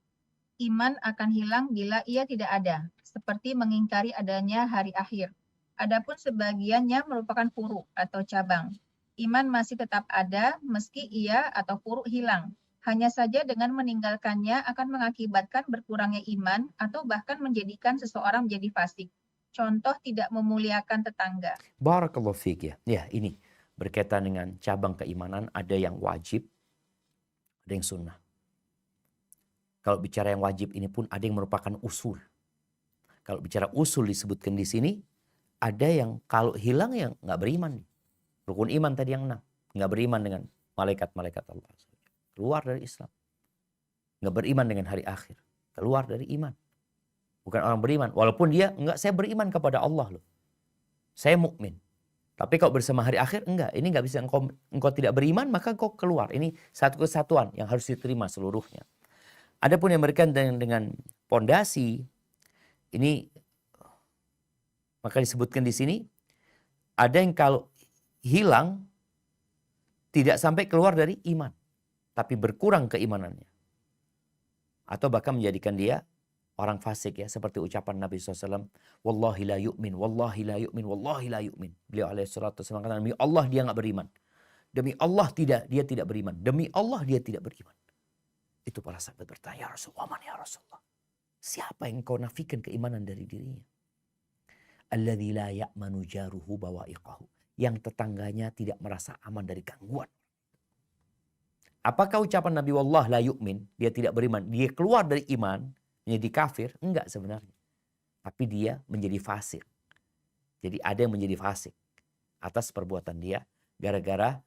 Iman akan hilang bila ia tidak ada, seperti mengingkari adanya hari akhir. Adapun sebagiannya merupakan furu atau cabang. Iman masih tetap ada meski ia atau furu hilang. Hanya saja dengan meninggalkannya akan mengakibatkan berkurangnya iman atau bahkan menjadikan seseorang menjadi fasik. Contoh tidak memuliakan tetangga. Barakallahu fiik ya. Ya ini berkaitan dengan cabang keimanan ada yang wajib, ada yang sunnah. Kalau bicara yang wajib ini pun ada yang merupakan usul. Kalau bicara usul disebutkan di sini, ada yang kalau hilang yang nggak beriman. Rukun iman tadi yang 6. Nggak beriman dengan malaikat-malaikat Allah. Keluar dari Islam. Nggak beriman dengan hari akhir. Keluar dari iman. Bukan orang beriman. Walaupun dia, enggak, saya beriman kepada Allah loh. Saya mukmin. Tapi kalau bersama hari akhir, enggak. Ini enggak bisa, engkau tidak beriman, maka engkau keluar. Ini satu kesatuan yang harus diterima seluruhnya. Adapun yang berkaitan dengan pondasi, ini maka disebutkan di sini, ada yang kalau hilang, tidak sampai keluar dari iman. Tapi berkurang keimanannya. Atau bahkan menjadikan dia orang fasik ya. Seperti ucapan Nabi SAW. Wallahi la yu'min, wallahi la yu'min, wallahi la yu'min. Beliau alaihissalatu wassalam kata, demi Allah dia nggak beriman. Demi Allah dia tidak beriman. Demi Allah dia tidak beriman. Itu para sahabat bertanya, ya Rasulullah, man ya Rasulullah. Siapa yang kau nafikan keimanan dari dirinya? Alladzi la ya'manu jaruhu bawa'iqahu. Yang tetangganya tidak merasa aman dari gangguan. Apakah ucapan Nabi wallah la yu'min, dia tidak beriman, dia keluar dari iman, menjadi kafir? Enggak sebenarnya. Tapi dia menjadi fasik. Jadi ada yang menjadi fasik atas perbuatan dia gara-gara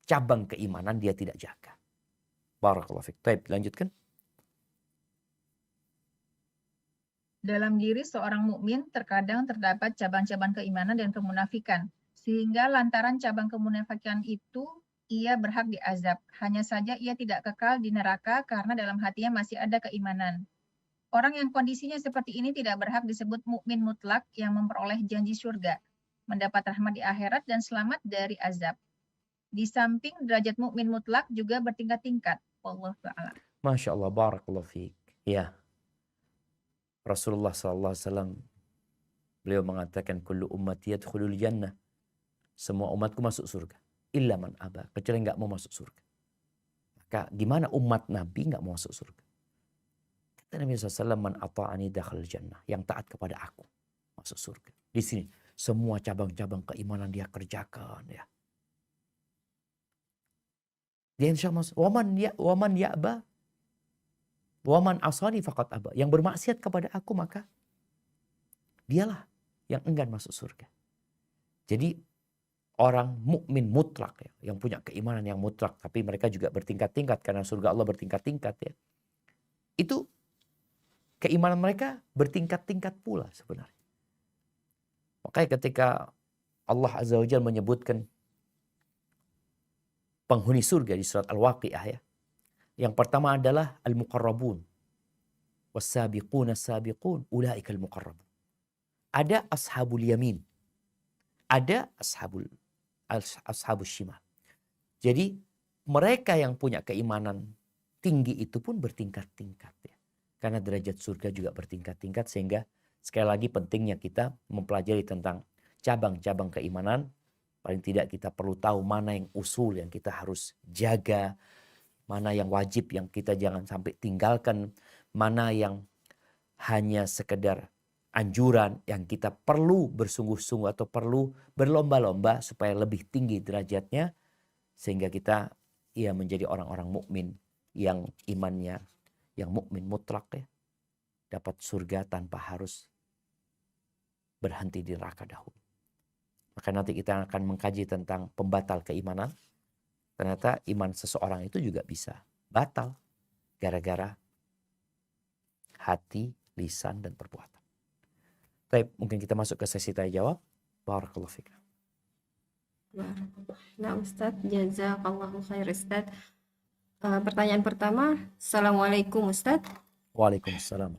cabang keimanan dia tidak jaga. Barakallahu fiik. Baik, lanjutkan. Dalam diri seorang mukmin terkadang terdapat cabang-cabang keimanan dan kemunafikan. Sehingga lantaran cabang kemunafikan itu ia berhak diazab. Hanya saja ia tidak kekal di neraka karena dalam hatinya masih ada keimanan. Orang yang kondisinya seperti ini tidak berhak disebut mukmin mutlak yang memperoleh janji surga, mendapat rahmat di akhirat dan selamat dari azab. Di samping derajat mukmin mutlak juga bertingkat-tingkat. Wallahu a'lam. Masya Allah, barakallahu fiik. Ya. Rasulullah SAW, beliau mengatakan, kullu ummati yadkhulul jannah. Semua umatku masuk surga. Illa man aba, kecuali nggak mau masuk surga. Maka gimana umat Nabi nggak mau masuk surga? Kata Nabi SAW, man ata'ani dakhal jannah. Yang taat kepada aku masuk surga. Di sini semua cabang-cabang keimanan dia kerjakan ya. Dia insya Allah, waman ya'ba, waman asani faqat aba. Yang bermaksiat kepada aku maka dialah yang enggan masuk surga. Jadi orang mukmin mutlak ya, yang punya keimanan yang mutlak, tapi mereka juga bertingkat-tingkat karena surga Allah bertingkat-tingkat ya. Itu keimanan mereka bertingkat-tingkat pula sebenarnya. Makanya ketika Allah Azza wa Jalla menyebutkan penghuni surga di surat Al-Waqi'ah ya. Yang pertama adalah al-muqarrabun. Was-sabiquna as-sabiqun ulaika al-muqarrabun. Ada ashabul yamin. ada ashabus shimal. Jadi mereka yang punya keimanan tinggi itu pun bertingkat-tingkat ya. Karena derajat surga juga bertingkat-tingkat, sehingga sekali lagi pentingnya kita mempelajari tentang cabang-cabang keimanan. Paling tidak kita perlu tahu mana yang usul yang kita harus jaga, mana yang wajib yang kita jangan sampai tinggalkan, mana yang hanya sekedar anjuran yang kita perlu bersungguh-sungguh atau perlu berlomba-lomba supaya lebih tinggi derajatnya, sehingga kita menjadi orang-orang mukmin yang imannya yang mukmin mutlak ya, dapat surga tanpa harus berhenti di neraka dahulu. Maka nanti kita akan mengkaji tentang pembatal keimanan. Ternyata iman seseorang itu juga bisa batal gara-gara hati, lisan, dan perbuatan. Baik, mungkin kita masuk ke sesi tanya jawab. Barakallahu fiik. Nah Ustadz, jazakallahu khair Ustadz. Pertanyaan pertama, Assalamualaikum Ustadz. Waalaikumsalam.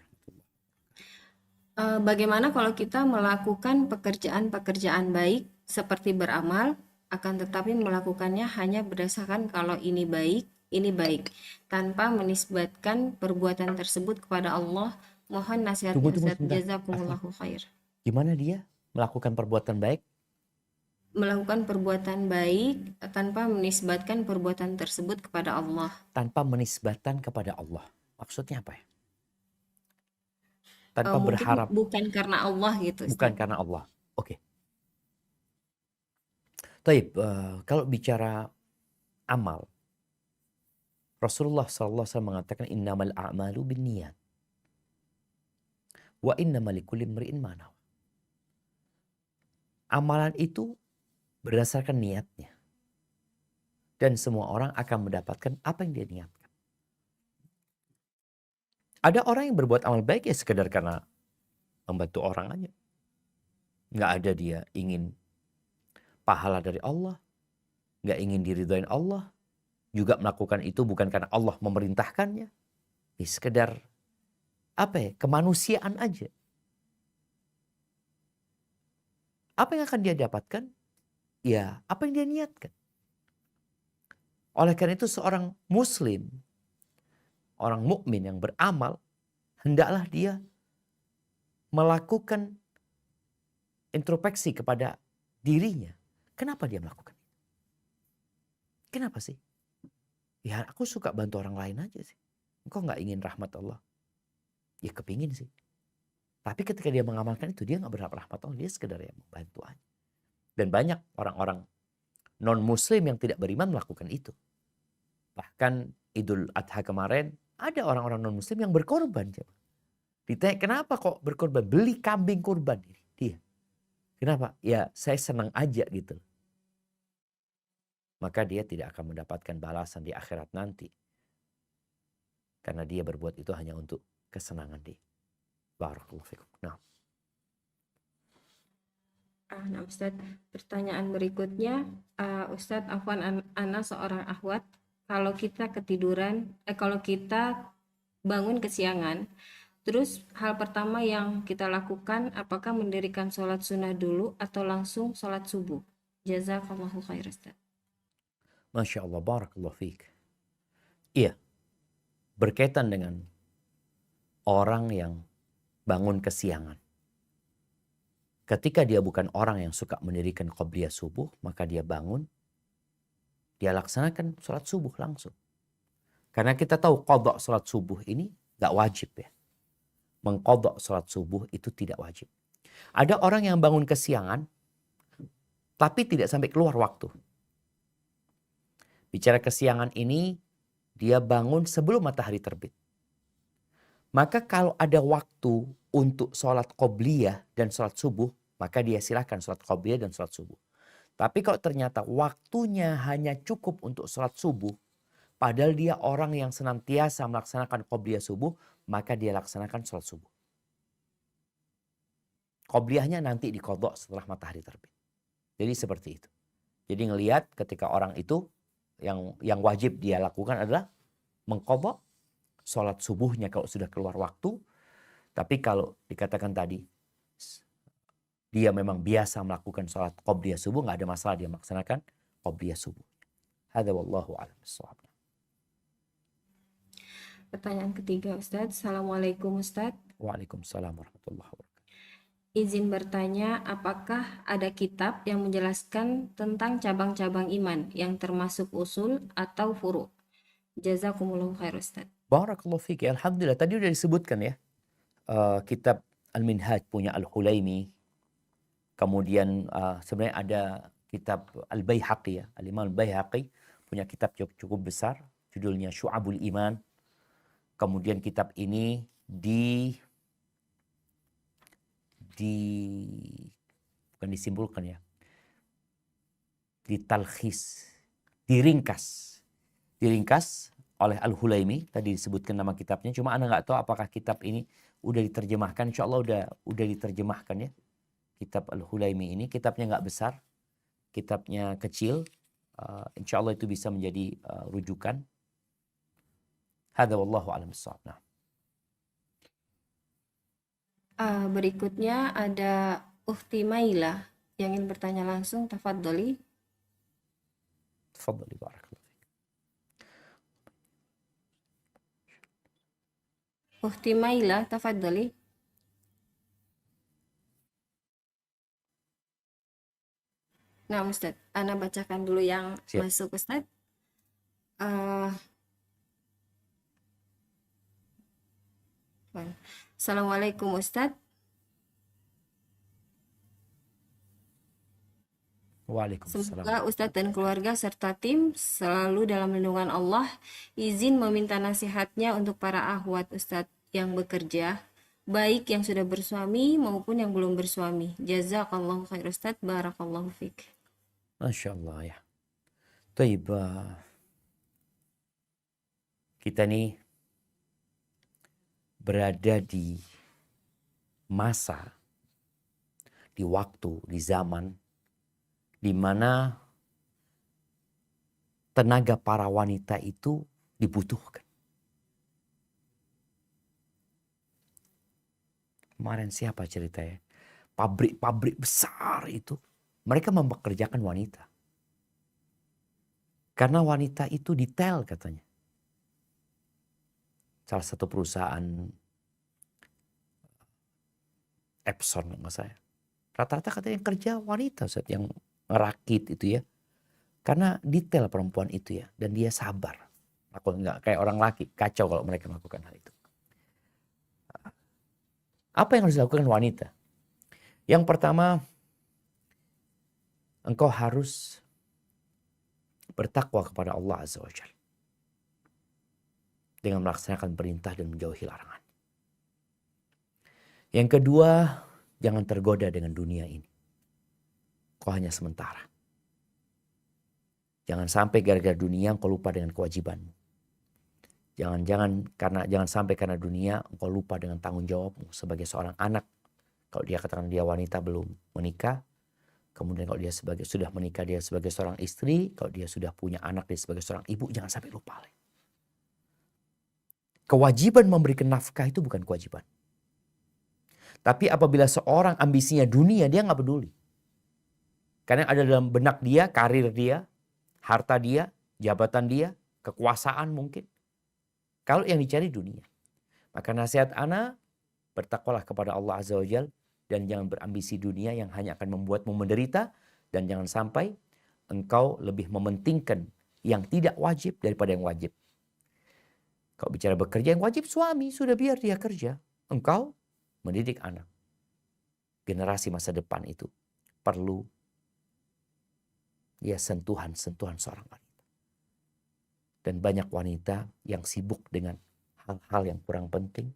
Bagaimana kalau kita melakukan pekerjaan-pekerjaan baik seperti beramal, akan tetapi melakukannya hanya berdasarkan kalau ini baik, tanpa menisbatkan perbuatan tersebut kepada Allah. Mohon nasihatnya Ustaz. Jazakumullahu khair. Gimana dia melakukan perbuatan baik? Melakukan perbuatan baik tanpa menisbatkan perbuatan tersebut kepada Allah. Tanpa menisbatkan kepada Allah. Maksudnya apa ya? Tanpa Mungkin berharap. Bukan karena Allah gitu. Bukan karena Allah. Oke. Taib, kalau bicara amal, Rasulullah SAW mengatakan innamal a'malu binniyat wa innamal likulli imri'in ma nawa. Amalan itu berdasarkan niatnya. Dan semua orang akan mendapatkan apa yang dia niatkan. Ada orang yang berbuat amal baik ya sekedar karena membantu orang aja. Nggak ada dia ingin pahala dari Allah. Nggak ingin diridhoin Allah. Juga melakukan itu bukan karena Allah memerintahkannya. Ya sekedar kemanusiaan aja. Apa yang akan dia dapatkan? Ya apa yang dia niatkan. Oleh karena itu seorang muslim, orang mukmin yang beramal, hendaklah dia melakukan introspeksi kepada dirinya. Kenapa dia melakukan itu? Kenapa sih? Ya aku suka bantu orang lain aja sih. Engkau gak ingin rahmat Allah? Ya kepingin sih. Tapi ketika dia mengamalkan itu, dia gak berharap rahmat Allah. Dia sekedar ya membantu aja. Dan banyak orang-orang non-muslim yang tidak beriman melakukan itu. Bahkan Idul Adha kemarin, ada orang-orang non-muslim yang berkorban. Ditanya, kenapa kok berkorban? Beli kambing kurban. Dia. Kenapa? Ya saya senang aja gitu. Maka dia tidak akan mendapatkan balasan di akhirat nanti. Karena dia berbuat itu hanya untuk kesenangan dia. Barakallahu fikum. Nah Ustadz, pertanyaan berikutnya, Ustadz Afwan, Ana seorang akhwat. Kalau kita kalau kita bangun kesiangan, terus hal pertama yang kita lakukan, apakah mendirikan sholat sunnah dulu atau langsung sholat subuh? Jazakallahu khair Ustadz. Masya Allah, barakallahu fiik. Iya, berkaitan dengan orang yang bangun kesiangan. Ketika dia bukan orang yang suka mendirikan qobliyah subuh, maka dia bangun, dia laksanakan sholat subuh langsung. Karena kita tahu qadha sholat subuh ini gak wajib ya. Mengqadha sholat subuh itu tidak wajib. Ada orang yang bangun kesiangan, tapi tidak sampai keluar waktu. Bicara kesiangan ini, dia bangun sebelum matahari terbit. Maka kalau ada waktu untuk sholat qobliyah dan sholat subuh, maka dia silakan sholat qobliyah dan sholat subuh. Tapi kalau ternyata waktunya hanya cukup untuk sholat subuh, padahal dia orang yang senantiasa melaksanakan qobliyah subuh, maka dia laksanakan sholat subuh. Qobliyahnya nanti diqadha setelah matahari terbit. Jadi seperti itu. Jadi ngelihat ketika orang itu yang wajib dia lakukan adalah mengqadha sholat subuhnya kalau sudah keluar waktu. Tapi kalau dikatakan tadi dia memang biasa melakukan sholat qobliyah subuh, nggak ada masalah dia melaksanakan qobliyah subuh. Hadza wallahu a'lam bissawab. Pertanyaan ketiga Ustadz. Assalamualaikum Ustadz. Waalaikumsalam warahmatullahi wabarakatuh. Izin bertanya, apakah ada kitab yang menjelaskan tentang cabang-cabang iman yang termasuk usul atau furu'? Jazakumullahu khair Ustadz. Barakallahu fiik. Alhamdulillah tadi udah disebutkan ya. Kitab Al-Minhaj punya Al-Hulaimi. Kemudian sebenarnya ada kitab Al-Baihaqi ya. Al-Imam Al-Baihaqi punya kitab cukup besar. Judulnya Syu'abul Iman. Kemudian kitab ini bukan disimpulkan ya. Ditalkhis. Diringkas oleh Al-Hulaimi. Tadi disebutkan nama kitabnya. Cuma Anda nggak tahu apakah kitab ini udah diterjemahkan. Insya Allah udah diterjemahkan ya. Kitab Al-Hulaimi ini. Kitabnya nggak besar. Kitabnya kecil. Insya Allah itu bisa menjadi rujukan. Hadza wallahu a'lam bissawab. Nah. Berikutnya ada Ukhti Maila yang ingin bertanya langsung. Tafadholi. Tafadhali barakallahu. Ukhti Maila, tafadholi. Nah, Ustadz, Ana bacakan dulu yang Siap. masuk, Ustadz. Assalamualaikum, Ustadz. Waalaikumsalam. Semoga Ustadz dan keluarga serta tim selalu dalam lindungan Allah. Izin meminta nasihatnya untuk para akhwat Ustadz yang bekerja, baik yang sudah bersuami maupun yang belum bersuami. Jazakallahu khair Ustadz, barakallahu fiik. Masya Allah ya. Taib, kita nih berada di masa, di waktu, di zaman di mana tenaga para wanita itu dibutuhkan. Kemarin siapa ceritanya? Pabrik-pabrik besar itu, mereka mempekerjakan wanita. Karena wanita itu detail katanya. Salah satu perusahaan Epson nggak saya. Rata-rata katanya yang kerja wanita Ustaz, yang ngerakit itu ya. Karena detail perempuan itu ya. Dan dia sabar. Aku nggak kayak orang laki. Kacau kalau mereka melakukan hal itu. Apa yang harus dilakukan wanita? Yang pertama, engkau harus bertakwa kepada Allah Azza wa Jalla. Dengan melaksanakan perintah dan menjauhi larangan. Yang kedua, jangan tergoda dengan dunia ini. Kau hanya sementara. Jangan sampai gara-gara dunia engkau lupa dengan kewajibanmu. Jangan sampai karena dunia engkau lupa dengan tanggung jawabmu sebagai seorang anak. Kalau dia katakan dia wanita belum menikah, kemudian kalau dia sudah menikah dia sebagai seorang istri, kalau dia sudah punya anak dia sebagai seorang ibu, jangan sampai lupa. Kewajiban memberikan nafkah itu bukan kewajiban. Tapi apabila seorang ambisinya dunia, dia nggak peduli. Karena ada dalam benak dia, karir dia, harta dia, jabatan dia, kekuasaan mungkin. Kalau yang dicari dunia. Maka nasihat ana, bertakwalah kepada Allah Azza wa Jalla dan jangan berambisi dunia yang hanya akan membuatmu menderita. Dan jangan sampai engkau lebih mementingkan yang tidak wajib daripada yang wajib. Kalau bicara bekerja, yang wajib suami, sudah biar dia kerja. Engkau mendidik anak. Generasi masa depan itu perlu ya sentuhan seorang wanita. Dan banyak wanita yang sibuk dengan hal-hal yang kurang penting,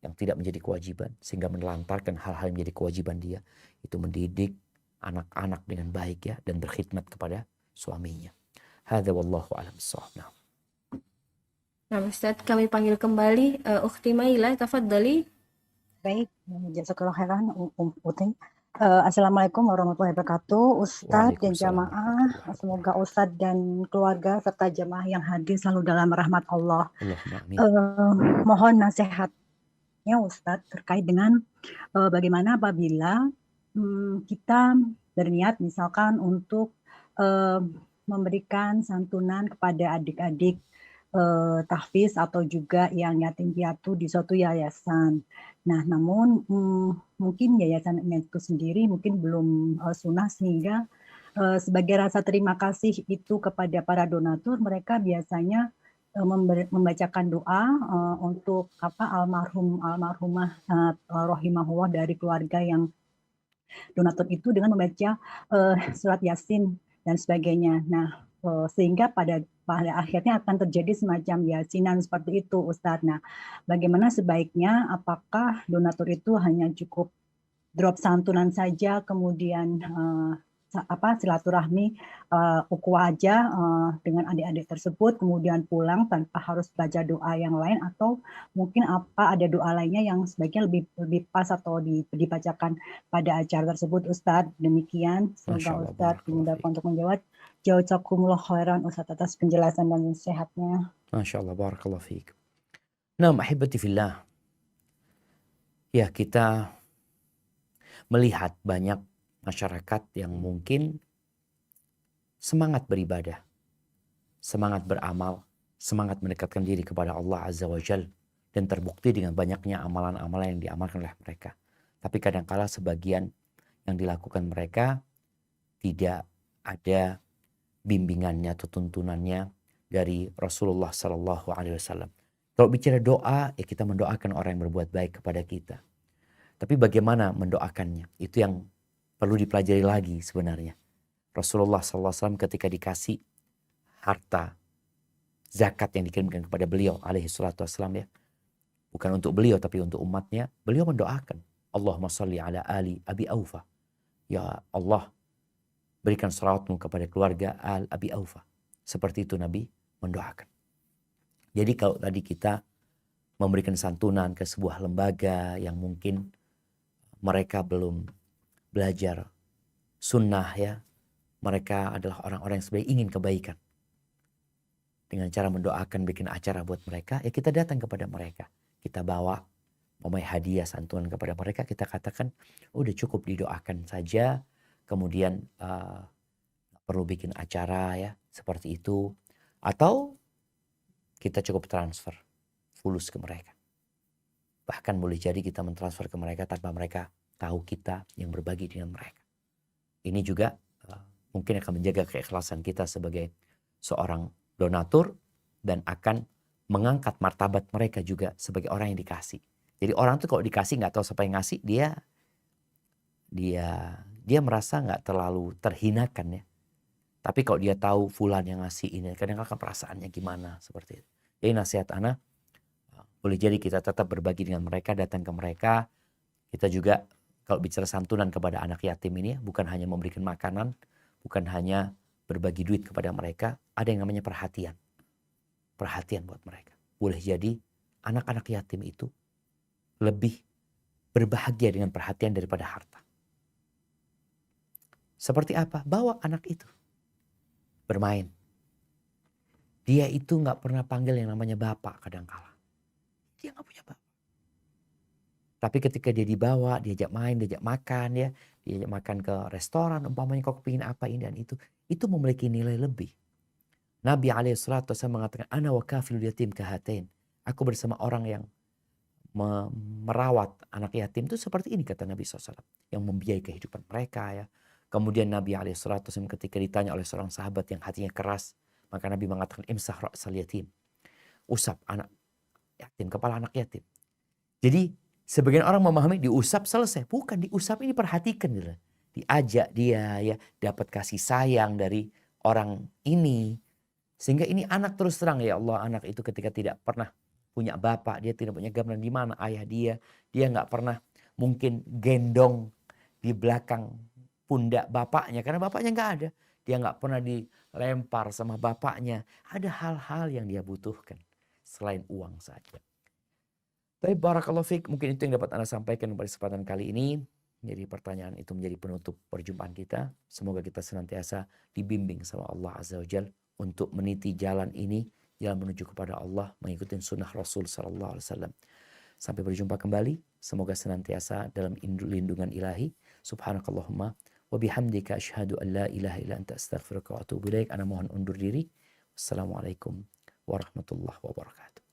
yang tidak menjadi kewajiban, sehingga menelantarkan hal-hal yang menjadi kewajiban dia, itu mendidik anak-anak dengan baik ya, dan berkhidmat kepada suaminya. Hadza wallahu a'lam bissawab. Nah, Ustaz, kami panggil kembali Ukhti Maila, tafadhali. Baik, jazakallahu khairan Uti. Assalamualaikum warahmatullahi wabarakatuh. Ustadz dan jamaah, semoga Ustadz dan keluarga serta jamaah yang hadir selalu dalam rahmat Allah. Mohon nasihatnya Ustadz terkait dengan bagaimana apabila kita berniat misalkan untuk memberikan santunan kepada adik-adik tahfiz atau juga yang yatim piatu di suatu yayasan. Nah, namun mungkin yayasan itu sendiri mungkin belum sunnah, sehingga sebagai rasa terima kasih itu kepada para donatur, mereka biasanya membacakan doa untuk almarhumah rahimahullah dari keluarga yang donatur itu dengan membaca surat Yasin dan sebagainya. Nah, sehingga pada akhirnya akan terjadi semacam yasinan seperti itu, Ustadz. Nah, bagaimana sebaiknya? Apakah donatur itu hanya cukup drop santunan saja, kemudian silaturahmi ukhuwah aja dengan adik-adik tersebut, kemudian pulang tanpa harus baca doa yang lain, atau mungkin ada doa lainnya yang sebaiknya lebih pas atau dibacakan pada acara tersebut, Ustadz. Demikian, Masya semoga Allah, Ustadz barakallahu dimudahkan fiik. untuk menjawab. Jazakumullah khairan Ustadz atas penjelasan dan nasihatnya. Masya Allah, barakallahu fiik. Nah, ahibati fillah. Ya, kita melihat banyak masyarakat yang mungkin semangat beribadah, semangat beramal, semangat mendekatkan diri kepada Allah Azza wa Jal, dan terbukti dengan banyaknya amalan-amalan yang diamalkan oleh mereka. Tapi kadangkala sebagian yang dilakukan mereka tidak ada bimbingannya atau tuntunannya dari Rasulullah Sallallahu Alaihi Wasallam. Kalau bicara doa, ya kita mendoakan orang yang berbuat baik kepada kita. Tapi bagaimana mendoakannya? Itu yang perlu dipelajari lagi sebenarnya. Rasulullah SAW ketika dikasih harta zakat yang dikirimkan kepada beliau alaihi salatu wassalam, ya, bukan untuk beliau tapi untuk umatnya, beliau mendoakan, Allahumma salli ala ali Abi Aufa. Ya Allah, berikan salawatmu kepada keluarga al Abi Aufa. Seperti itu Nabi mendoakan. Jadi kalau tadi kita memberikan santunan ke sebuah lembaga yang mungkin mereka belum belajar sunnah, ya, mereka adalah orang-orang yang sebenarnya ingin kebaikan. Dengan cara mendoakan, bikin acara buat mereka, ya kita datang kepada mereka. Kita bawa hadiah santunan kepada mereka, kita katakan udah cukup didoakan saja. Kemudian perlu bikin acara, ya, seperti itu. Atau kita cukup transfer fulus ke mereka. Bahkan boleh jadi kita mentransfer ke mereka tanpa mereka tahu kita yang berbagi dengan mereka. Ini juga mungkin akan menjaga keikhlasan kita sebagai seorang donatur dan akan mengangkat martabat mereka juga sebagai orang yang dikasih. Jadi orang tuh kalau dikasih nggak tahu siapa yang ngasih, dia merasa nggak terlalu terhinakan, ya. Tapi kalau dia tahu fulan yang ngasih ini, kadang-kadang perasaannya gimana seperti itu. Jadi nasihat ana, boleh jadi kita tetap berbagi dengan mereka, datang ke mereka. Kita juga kalau bicara santunan kepada anak yatim ini, bukan hanya memberikan makanan, bukan hanya berbagi duit kepada mereka, ada yang namanya perhatian. Perhatian buat mereka. Boleh jadi anak-anak yatim itu lebih berbahagia dengan perhatian daripada harta. Seperti apa? Bawa anak itu bermain. Dia itu nggak pernah panggil yang namanya bapak kadangkala. Dia nggak punya bapak. Tapi ketika dia dibawa, diajak main, diajak makan, ya, diajak makan ke restoran, umpamanya kau kepingin apa ini dan itu memiliki nilai lebih. Nabi SAW mengatakan, Ana wa kafilul yatim kahatain. Aku bersama orang yang merawat anak yatim itu seperti ini, kata Nabi SAW. Yang membiayai kehidupan mereka, ya. Kemudian Nabi SAW ketika ditanya oleh seorang sahabat yang hatinya keras, maka Nabi mengatakan, imsah ra'sal yatim. Usap anak yatim, kepala anak yatim. Jadi sebagian orang memahami diusap selesai. Bukan, diusap ini perhatikan. Diajak dia, ya, dapat kasih sayang dari orang ini. Sehingga ini anak terus terang, ya Allah, anak itu ketika tidak pernah punya bapak, dia tidak punya gambaran di mana ayah dia nggak pernah mungkin gendong di belakang pundak bapaknya karena bapaknya nggak ada. Dia nggak pernah dilempar sama bapaknya. Ada hal-hal yang dia butuhkan selain uang saja. Tapi barakallahu fiik, mungkin itu yang dapat Anda sampaikan pada kesempatan kali ini. Jadi pertanyaan itu menjadi penutup perjumpaan kita. Semoga kita senantiasa dibimbing sama Allah Azza wa Jalla untuk meniti jalan ini, jalan menuju kepada Allah, mengikuti sunnah Rasul Sallallahu Alaihi Wasallam. Sampai berjumpa kembali. Semoga senantiasa dalam lindungan ilahi. Subhanakallahumma wa bihamdika asyhadu an la ilaha illa anta astaghfiruka wa atubu ilaik. Ana mohon undur diri. Wassalamualaikum warahmatullahi wabarakatuh.